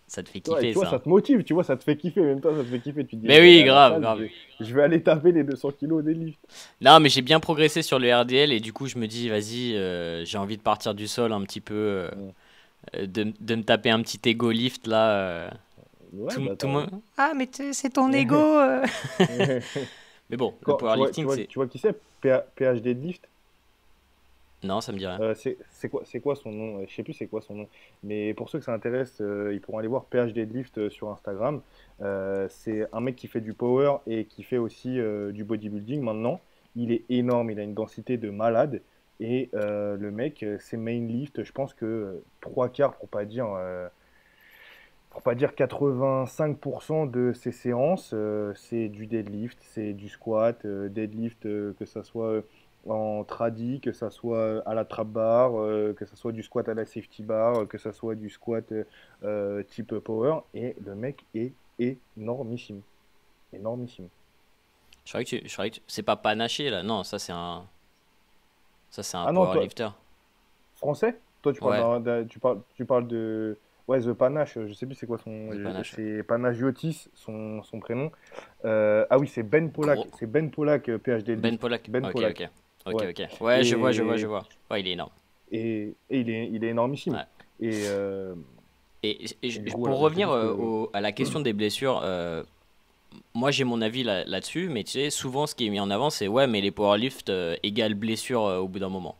Ça te fait Ouais, kiffer tu vois, ça. ça te motive, tu vois, ça te fait kiffer. Même toi, ça te fait kiffer. Tu te dis, Mais je vais aller oui, à la grave, salle, grave. je vais aller taper les 200 kilos des lifts. Non, mais j'ai bien progressé sur le RDL et du coup je me dis, vas-y, j'ai envie de partir du sol un petit peu, Mm. de me taper un petit ego lift là. Ouais, bah Tout le t'as raison. monde. Ah, mais c'est ton ego. Mais bon, le Tu powerlifting, c'est. vois qui c'est? PhD de lift? Non, ça me dit rien. C'est quoi son nom? Je sais plus c'est quoi son nom. Mais pour ceux que ça intéresse, ils pourront aller voir PH Deadlift sur Instagram. C'est un mec qui fait du power et qui fait aussi du bodybuilding maintenant. Il est énorme, il a une densité de malade. Et le mec, ses main lift, je pense que trois quarts, pour pas dire 85% de ses séances, c'est du deadlift, c'est du squat, deadlift, que ça soit en tradi, que ça soit à la trap bar, que ça soit du squat à la safety bar, que ça soit du squat type power. Et le mec est énormissime. Énormissime. Je croyais que c'est pas panaché là. Non, ça c'est un Ah non, toi, powerlifter. français? Toi, tu parles Ouais, tu parles de. Ouais, The Panache, je sais plus c'est quoi The Panache. Ouais. c'est Panagiotis, son prénom. Ah oui, c'est Ben Polak. Gros. C'est Ben Polak, PhD Ben Lift. Polak. Ben Ok, Polak. ok. Ok, Ouais. ok. Ouais, je Et, vois. Ouais, il est énorme. et il est énormissime. Ouais. Et, euh, et du coup, voilà, Pour bah, c'est revenir tout ce que. à la question des blessures, moi j'ai mon avis là-dessus, mais tu sais, souvent ce qui est mis en avant, c'est ouais, mais les powerlift égale blessure au bout d'un moment.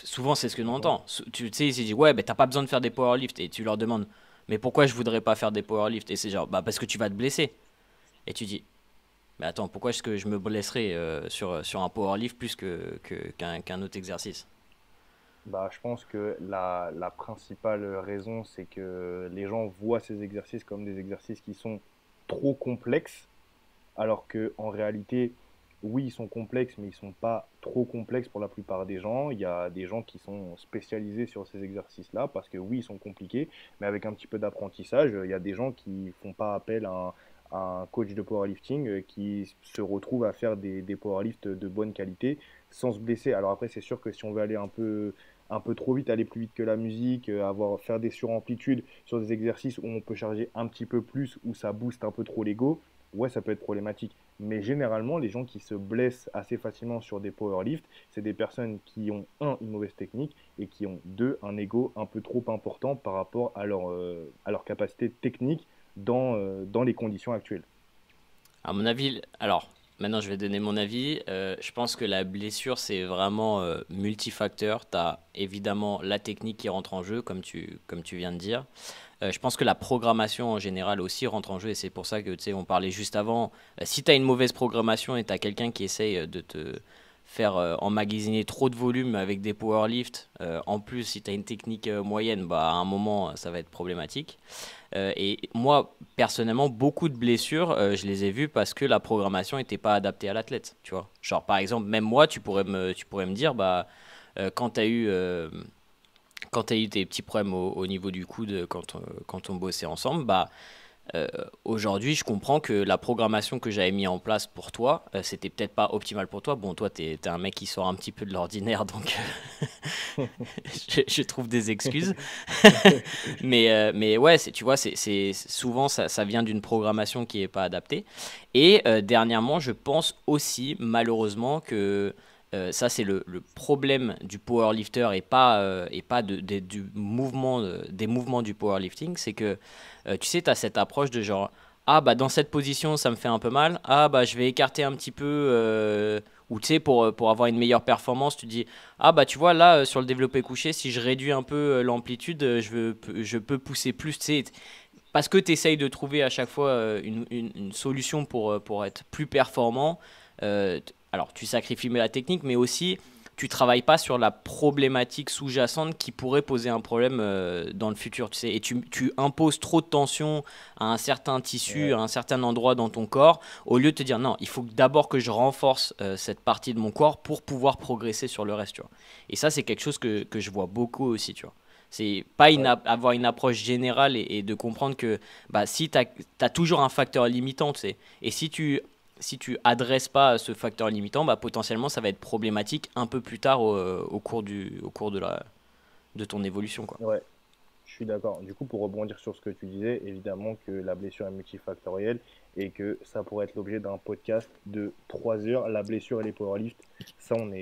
Souvent c'est ce que l'on Mhm. entend. Tu sais, ils se disent ouais, mais t'as pas besoin de faire des powerlift, et tu leur demandes, mais pourquoi je voudrais pas faire des powerlift? Et c'est genre, bah parce que tu vas te blesser. Et tu dis, mais attends, pourquoi est-ce que je me blesserais sur un powerlift plus qu'un autre exercice? Bah, je pense que la principale raison, c'est que les gens voient ces exercices comme des exercices qui sont trop complexes. Alors que en réalité, oui, ils sont complexes, mais ils sont pas trop complexes pour la plupart des gens. Il y a des gens qui sont spécialisés sur ces exercices-là parce que oui, ils sont compliqués, mais avec un petit peu d'apprentissage, il y a des gens qui font pas appel à un coach de powerlifting qui se retrouvent à faire des powerlifts de bonne qualité sans se blesser. Alors après, c'est sûr que si on veut aller un peu trop vite, aller plus vite que la musique, faire des suramplitudes sur des exercices où on peut charger un petit peu plus, où ça booste un peu trop l'ego, ouais, ça peut être problématique. Mais généralement, les gens qui se blessent assez facilement sur des powerlifts, c'est des personnes qui ont, un, une mauvaise technique et qui ont, deux, un ego un peu trop important par rapport à leur capacité technique dans les conditions actuelles. À mon avis, alors, maintenant je vais donner mon avis. Je pense que la blessure, c'est vraiment multifacteur. Tu as évidemment la technique qui rentre en jeu, comme tu viens de dire. Je pense que la programmation en général aussi rentre en jeu, et c'est pour ça que, tu sais, on parlait juste avant. Si tu as une mauvaise programmation et tu as quelqu'un qui essaye de te faire emmagasiner trop de volume avec des powerlifts, en plus, si tu as une technique moyenne, bah, à un moment, ça va être problématique. Et moi, personnellement, beaucoup de blessures, je les ai vues parce que la programmation n'était pas adaptée à l'athlète, tu vois. Genre, par exemple, même moi, tu pourrais me dire, bah, quand tu as eu quand tu as eu tes petits problèmes au niveau du coude quand on bossait ensemble, bah, euh, aujourd'hui, je comprends que la programmation que j'avais mis en place pour toi, c'était peut-être pas optimal pour toi. Bon, toi, t'es un mec qui sort un petit peu de l'ordinaire, donc je trouve des excuses. Mais ouais, tu vois, souvent ça vient d'une programmation qui est pas adaptée. Et dernièrement, je pense aussi, malheureusement, que ça, c'est le problème du powerlifter et pas du mouvement, des mouvements du powerlifting. C'est que, tu sais, tu as cette approche de genre, ah bah dans cette position, ça me fait un peu mal. Ah bah je vais écarter un petit peu. Ou tu sais, pour avoir une meilleure performance, tu dis, ah bah tu vois, là, sur le développé couché, si je réduis un peu l'amplitude, je peux pousser plus, tu sais. Parce que tu essayes de trouver à chaque fois une solution pour être plus performant. Alors, tu sacrifies la technique, mais aussi, tu travailles pas sur la problématique sous-jacente qui pourrait poser un problème dans le futur, tu sais. Et tu imposes trop de tension à un certain tissu, Ouais. à un certain endroit dans ton corps, au lieu de te dire, non, il faut d'abord que je renforce cette partie de mon corps pour pouvoir progresser sur le reste, tu vois. Et ça, c'est quelque chose que je vois beaucoup aussi, tu vois. C'est pas Ouais. avoir une approche générale et de comprendre que bah, si tu as toujours un facteur limitant, tu sais, et si tu adresses pas ce facteur limitant, bah, potentiellement ça va être problématique un peu plus tard au cours de ton évolution, quoi. Ouais. Je suis d'accord. Du coup, pour rebondir sur ce que tu disais, évidemment que la blessure est multifactorielle et que ça pourrait être l'objet d'un podcast de 3 heures, la blessure et les powerlifts. Ça, on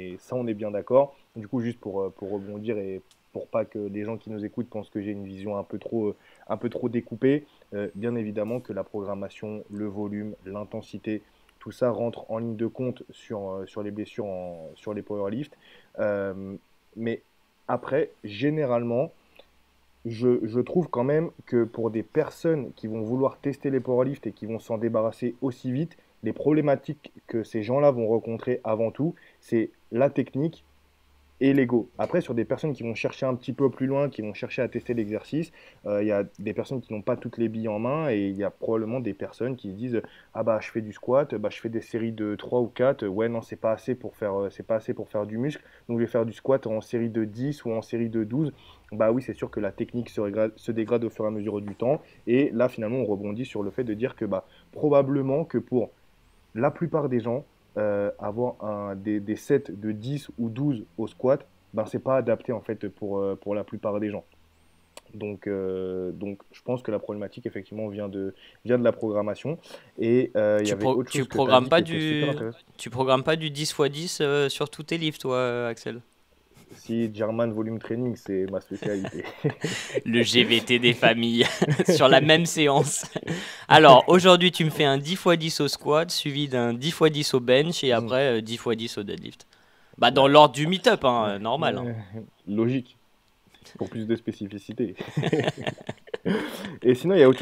est bien d'accord. Du coup, juste pour rebondir et pour pas que les gens qui nous écoutent pensent que j'ai une vision un peu trop découpée, bien évidemment que la programmation, le volume, l'intensité, tout ça rentre en ligne de compte sur les blessures, sur les powerlifts. Mais après, généralement, je trouve quand même que pour des personnes qui vont vouloir tester les powerlifts et qui vont s'en débarrasser aussi vite, les problématiques que ces gens-là vont rencontrer avant tout, c'est la technique et l'ego. Après, sur des personnes qui vont chercher un petit peu plus loin, qui vont chercher à tester l'exercice, il y a des personnes qui n'ont pas toutes les billes en main et il y a probablement des personnes qui se disent ah bah je fais du squat, bah je fais des séries de 3 ou 4, ouais non c'est pas assez pour faire c'est pas assez pour faire du muscle, donc je vais faire du squat en série de 10 ou en série de 12. Bah oui, c'est sûr que la technique se dégrade au fur et à mesure du temps et là finalement on rebondit sur le fait de dire que bah probablement que pour la plupart des gens, avoir des sets de 10 ou 12 au squat, ben, c'est pas adapté en fait pour la plupart des gens. Donc, je pense que la problématique effectivement vient de la programmation. Et il y avait autre Tu chose que tu as programmes dit qui pas était super du, intéressant. tu programmes pas du 10 x 10 sur tous tes livres, toi, Axel? Si German Volume Training, c'est ma spécialité. Le GVT des familles sur la même séance. Alors, aujourd'hui, tu me fais un 10 x 10 au squat, suivi d'un 10 x 10 au bench et Hmm, après 10 x 10 au deadlift. Bah, dans bah, l'ordre du meet-up, hein, normal, hein. euh, logique, pour plus de spécificité. Et sinon, il y a autre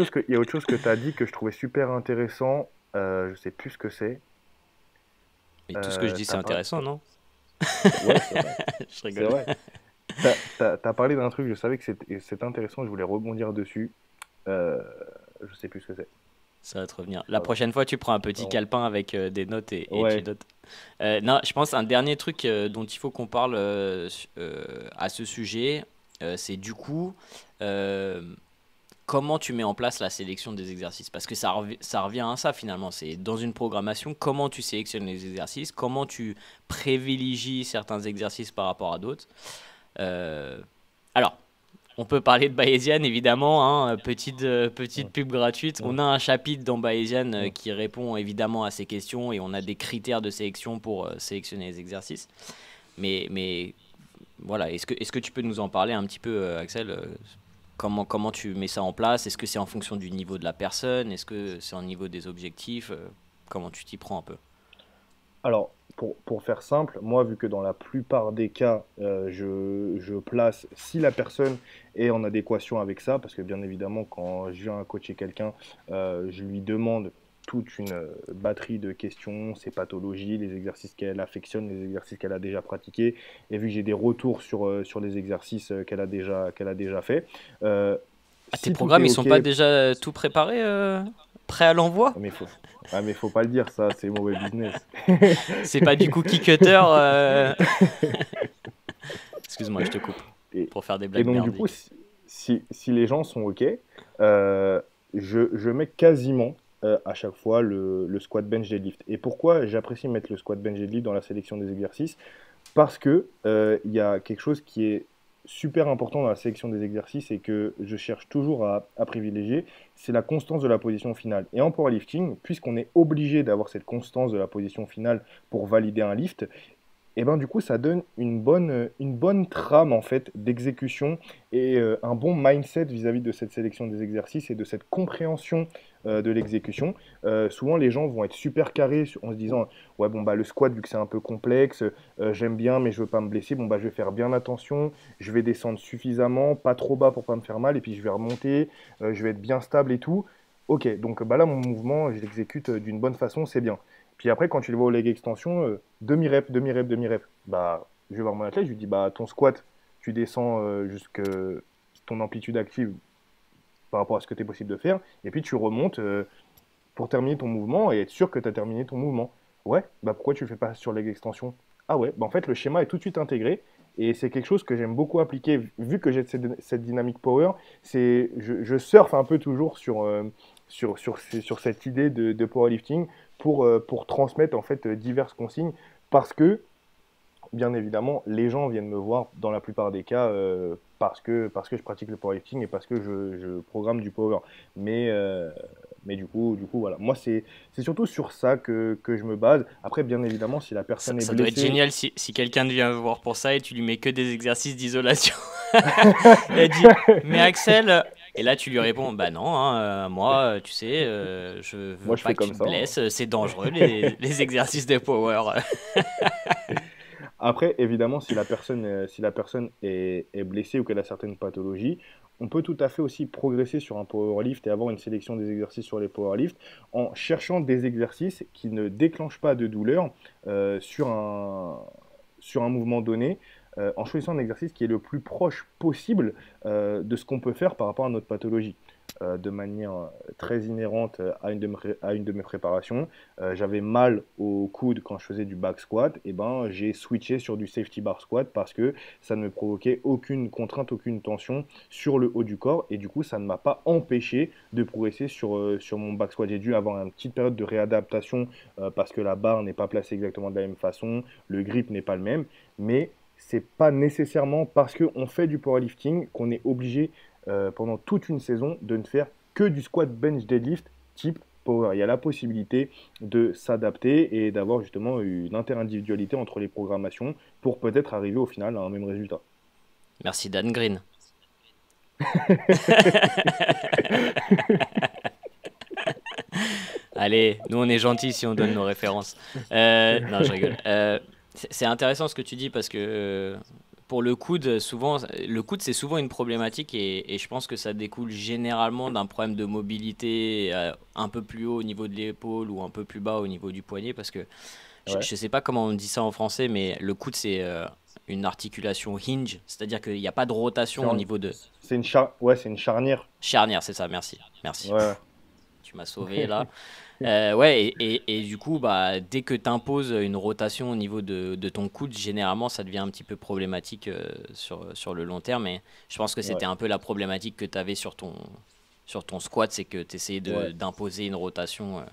chose que tu as dit que je trouvais super intéressant. Je sais plus ce que c'est. Et tout ce que je dis, c'est T'as pas... intéressant, non? Ouais, c'est vrai. Je C'est rigole. vrai. T'as parlé d'un truc, je savais que c'était intéressant, je voulais rebondir dessus. Euh, je sais plus ce que c'est. Ça va te revenir. C'est La pas grave. prochaine fois, tu prends un petit Non. calepin avec des notes et tu Ouais. notes. Non, je pense un dernier truc dont il faut qu'on parle à ce sujet, c'est du coup euh, comment tu mets en place la sélection des exercices. Parce que ça revient à ça finalement. C'est dans une programmation, comment tu sélectionnes les exercices, comment tu privilégies certains exercices par rapport à d'autres. Euh, alors, on peut parler de Bayesian évidemment, hein, petite Hum, pub gratuite. On hum, a un chapitre dans Bayesian hum. qui répond évidemment à ces questions et on a des critères de sélection pour sélectionner les exercices. Mais voilà, est-ce que tu peux nous en parler un petit peu, Axel? Comment tu mets ça en place? Est-ce que c'est en fonction du niveau de la personne? Est-ce que c'est au niveau des objectifs? Comment tu t'y prends un peu? Alors, pour faire simple, moi, vu que dans la plupart des cas, je place si la personne est en adéquation avec ça, parce que bien évidemment, quand je viens à coacher quelqu'un, je lui demande toute une batterie de questions, ses pathologies, les exercices qu'elle affectionne, les exercices qu'elle a déjà pratiqués, et vu que j'ai des retours sur les exercices qu'elle a déjà fait, euh, Ah, tes si tout est programmes, ils sont OK, pas déjà tout préparés, prêts à l'envoi? mais faut pas le dire, ça, c'est mauvais business. C'est pas du cookie cutter. Excuse-moi, je te coupe Et, pour faire des et blagues donc, du coup, merdiques. si les gens sont OK, je mets quasiment à chaque fois le squat bench deadlift. Et pourquoi j'apprécie mettre le squat bench deadlift dans la sélection des exercices? Parce que il y a quelque chose qui est super important dans la sélection des exercices et que je cherche toujours à privilégier, c'est la constance de la position finale. Et en powerlifting, puisqu'on est obligé d'avoir cette constance de la position finale pour valider un lift, et ben du coup, ça donne une bonne trame en fait d'exécution et un bon mindset vis-à-vis de cette sélection des exercices et de cette compréhension de l'exécution. Souvent, les gens vont être super carrés en se disant, ouais bon bah le squat vu que c'est un peu complexe, j'aime bien mais je veux pas me blesser, bon bah je vais faire bien attention, je vais descendre suffisamment, pas trop bas pour pas me faire mal et puis je vais remonter, je vais être bien stable et tout. Ok, donc bah là mon mouvement, je l'exécute d'une bonne façon, c'est bien. Puis après, quand tu le vois au leg extension, demi-rep, demi-rep, demi-rep, bah, je vais voir mon athlète, je lui dis, bah, ton squat, tu descends jusqu'à ton amplitude active par rapport à ce que tu es possible de faire, et puis tu remontes pour terminer ton mouvement et être sûr que tu as terminé ton mouvement. Ouais, bah pourquoi tu le fais pas sur leg extension? Ah ouais, bah en fait, le schéma est tout de suite intégré, et c'est quelque chose que j'aime beaucoup appliquer, vu que j'ai cette dynamique power, je surfe un peu toujours sur cette idée de powerlifting pour transmettre en fait diverses consignes parce que bien évidemment les gens viennent me voir dans la plupart des cas parce que je pratique le powerlifting et parce que je programme du power mais du coup voilà, moi c'est surtout sur ça que je me base. Après bien évidemment si la Ça, personne est ça doit être blessée. génial si quelqu'un vient te voir pour ça et tu lui mets que des exercices d'isolation. Et elle dit, mais Axel, Et là, tu lui réponds, bah non, hein, moi, tu sais, je veux Moi, je pas fais que tu comme te ça, hein. blesses, c'est dangereux les exercices de power. Après, évidemment, si la personne est blessée ou qu'elle a certaines pathologies, on peut tout à fait aussi progresser sur un powerlift et avoir une sélection des exercices sur les powerlifts en cherchant des exercices qui ne déclenchent pas de douleur sur sur un mouvement donné, en choisissant un exercice qui est le plus proche possible de ce qu'on peut faire par rapport à notre pathologie. De manière très inhérente à une de mes préparations. J'avais mal au coude quand je faisais du back squat, et ben j'ai switché sur du safety bar squat parce que ça ne me provoquait aucune contrainte, aucune tension sur le haut du corps, et du coup ça ne m'a pas empêché de progresser sur mon back squat. J'ai dû avoir une petite période de réadaptation parce que la barre n'est pas placée exactement de la même façon, le grip n'est pas le même, mais c'est pas nécessairement parce qu'on fait du powerlifting qu'on est obligé pendant toute une saison de ne faire que du squat bench deadlift type power. Il y a la possibilité de s'adapter et d'avoir justement une interindividualité entre les programmations pour peut-être arriver au final à un même résultat. Merci Dan Green. Allez, nous on est gentils si on donne nos références. Non, je rigole. C'est intéressant ce que tu dis parce que pour le coude c'est souvent une problématique et je pense que ça découle généralement d'un problème de mobilité un peu plus haut au niveau de l'épaule ou un peu plus bas au niveau du poignet parce que Ouais. je sais pas comment on dit ça en français, mais le coude c'est une articulation hinge, c'est-à-dire qu'il n'y a pas de rotation au Charn- niveau de ouais, c'est une charnière. charnière, c'est ça, merci, merci. Ouais, Tu m'as sauvé là. Ouais, et du coup, bah, dès que tu imposes une rotation au niveau de ton coude, généralement, ça devient un petit peu problématique sur le long terme. Et je pense que ouais, c'était un peu la problématique que tu avais sur ton squat, c'est que tu essayais ouais. d'imposer une rotation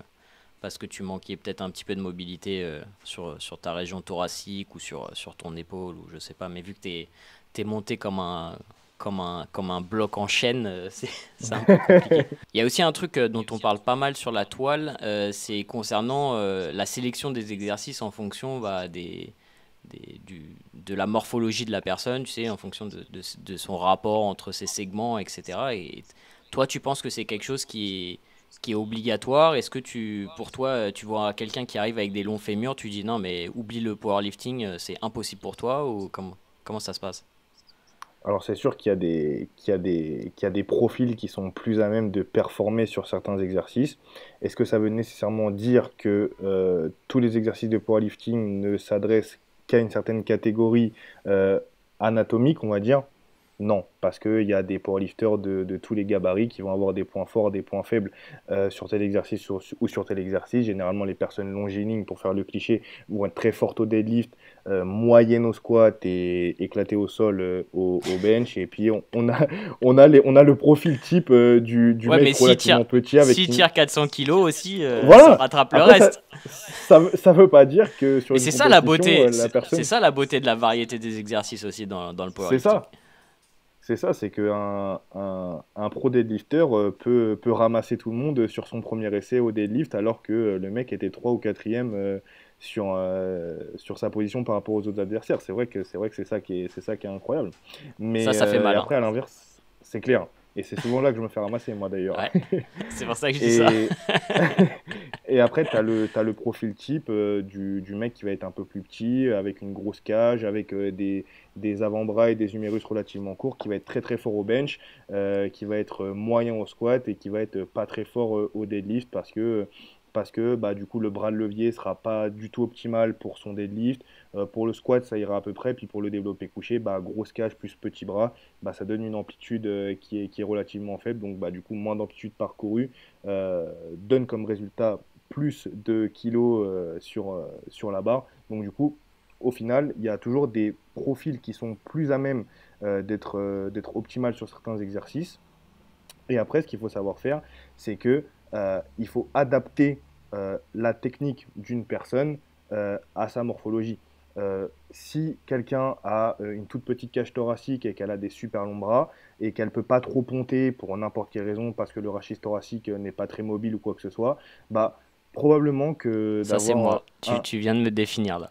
parce que tu manquais peut-être un petit peu de mobilité sur ta région thoracique ou sur ton épaule, ou je sais pas. Mais vu que tu es monté comme un bloc en chaîne, c'est un peu compliqué. Il y a aussi un truc dont on parle pas mal sur la toile, c'est concernant la sélection des exercices en fonction bah, de la morphologie de la personne, tu sais, en fonction de son rapport entre ses segments, etc. Et toi, tu penses que c'est quelque chose qui est obligatoire? Est-ce que pour toi, tu vois quelqu'un qui arrive avec des longs fémurs, tu dis non, mais oublie le powerlifting, c'est impossible pour toi, ou comment ça se passe? Alors c'est sûr qu'il y a des profils qui sont plus à même de performer sur certains exercices. Est-ce que ça veut nécessairement dire que tous les exercices de powerlifting ne s'adressent qu'à une certaine catégorie euh, anatomique, on va dire? Non, parce qu'il y a des powerlifters de tous les gabarits qui vont avoir des points forts, des points faibles sur tel exercice ou sur tel exercice. Généralement, les personnes longiligne, pour faire le cliché, vont être très fortes au deadlift, moyenne au squat et éclatée au sol au bench. Et puis, on a le profil type du Ouais, mais mec relativement petit avec s'il une... tire 400 kilos aussi, ça Voilà! rattrape le Après, reste. ça veut pas dire que sur Mais une compétition, la c'est personne... ça la beauté de la variété des exercices aussi dans le C'est powerlifting. ça. C'est ça, c'est qu'un pro deadlifter peut ramasser tout le monde sur son premier essai au deadlift alors que le mec était 3 ou 4e sur sa position par rapport aux autres adversaires. C'est vrai que c'est ça qui est incroyable. Ça fait Et mal, hein. après, à l'inverse, c'est clair. Et c'est souvent là que je me fais ramasser, moi d'ailleurs. Ouais, c'est pour ça que je dis ça. Et, et après, t'as le profil type du mec qui va être un peu plus petit, avec une grosse cage, avec des avant-bras et des humérus relativement courts, qui va être très très fort au bench, qui va être moyen au squat et qui va être pas très fort au deadlift parce que bah, du coup le bras de levier sera pas du tout optimal pour son deadlift. Pour le squat, ça ira à peu près. Puis pour le développé couché, bah, grosse cage plus petit bras, bah, ça donne une amplitude qui est relativement faible. Donc bah, du coup, moins d'amplitude parcourue donne comme résultat plus de kilos sur la barre. Donc du coup, au final, il y a toujours des profils qui sont plus à même d'être optimal sur certains exercices. Et après, ce qu'il faut savoir faire, c'est que il faut adapter la technique d'une personne à sa morphologie. Si quelqu'un a une toute petite cage thoracique et qu'elle a des super longs bras et qu'elle ne peut pas trop ponter pour n'importe quelle raison parce que le rachis thoracique n'est pas très mobile ou quoi que ce soit, bah, probablement que Ça, c'est d'avoir moi. Tu viens de me définir là.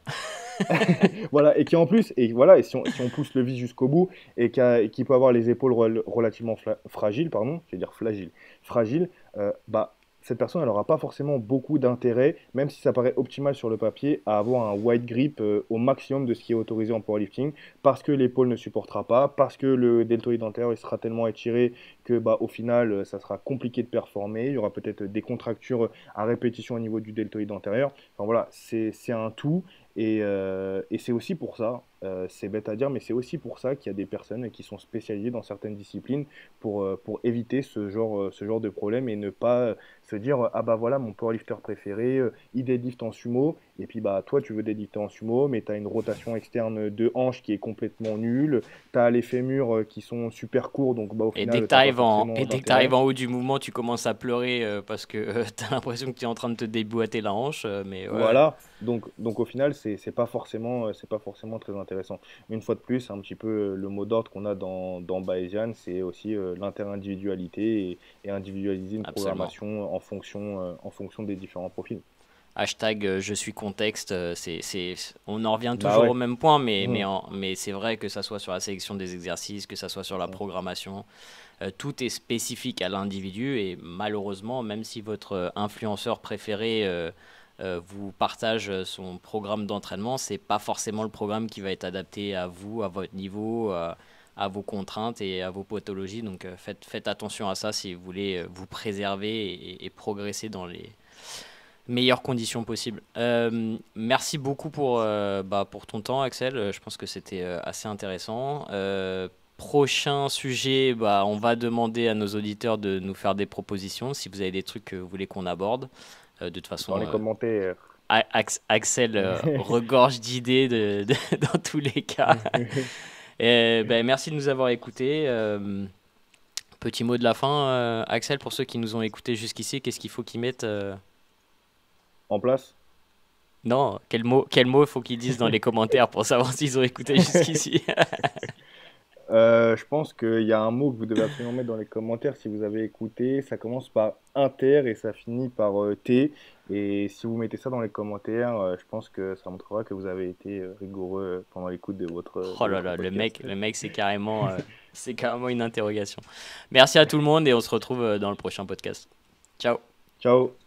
Voilà, et qui en plus, et voilà, et si on pousse le vis jusqu'au bout, et qui peut avoir les épaules relativement fragiles, pardon, je vais dire fragiles, bah, cette personne, elle n'aura pas forcément beaucoup d'intérêt, même si ça paraît optimal sur le papier, à avoir un wide grip au maximum de ce qui est autorisé en powerlifting, parce que l'épaule ne supportera pas, parce que le deltoïde antérieur il sera tellement étiré que bah, au final, ça sera compliqué de performer, il y aura peut-être des contractures à répétition au niveau du deltoïde antérieur. Enfin voilà, c'est un tout. Et c'est aussi pour ça, c'est bête à dire, mais c'est aussi pour ça qu'il y a des personnes qui sont spécialisées dans certaines disciplines pour éviter ce genre de problème et ne pas se dire ah bah voilà mon powerlifter préféré, il deadlift en sumo, et puis bah toi tu veux deadlifter en sumo, mais tu as une rotation externe de hanche qui est complètement nulle, tu as les fémurs qui sont super courts, donc bah au Et dès que final tu t'as pas arrives et forcément dès que tu arrives d'intérêt. en haut du mouvement, tu commences à pleurer parce que tu as l'impression que tu es en train de te déboîter la hanche. Mais ouais, Voilà, donc au final, c'est pas forcément très intéressant. Mais une fois de plus, un petit peu le mot d'ordre qu'on a dans Bayesian, c'est aussi l'inter-individualité et individualiser une absolument. programmation en fonction des différents profils. Hashtag je suis contexte, on en revient Bah toujours au ouais. même point, Mhm. mais c'est vrai que ça soit sur la sélection des exercices, que ça soit sur la Mhm. programmation, tout est spécifique à l'individu et malheureusement, même si votre influenceur préféré vous partage son programme d'entraînement, c'est pas forcément le programme qui va être adapté à vous, à votre niveau, à vos contraintes et à vos pathologies. Donc faites attention à ça si vous voulez vous préserver et progresser dans les meilleures conditions possibles. Merci beaucoup pour ton temps, Axel. Je pense que c'était assez intéressant. Prochain sujet, on va demander à nos auditeurs de nous faire des propositions si vous avez des trucs que vous voulez qu'on aborde. De toute Dans façon, les commentaires. Axel regorge d'idées dans tous les cas. Et, merci de nous avoir écoutés. Petit mot de la fin, Axel, pour ceux qui nous ont écoutés jusqu'ici, qu'est-ce qu'il faut qu'ils mettent En place? Non, quel mot faut qu'ils disent dans les commentaires pour savoir s'ils ont écouté jusqu'ici? Je pense qu'il y a un mot que vous devez absolument mettre dans les commentaires si vous avez écouté. Ça commence par inter et ça finit par T. Et si vous mettez ça dans les commentaires, je pense que ça montrera que vous avez été rigoureux pendant l'écoute de Oh là votre là, podcast. le mec, c'est carrément une interrogation. Merci à tout le monde et on se retrouve dans le prochain podcast. Ciao. Ciao!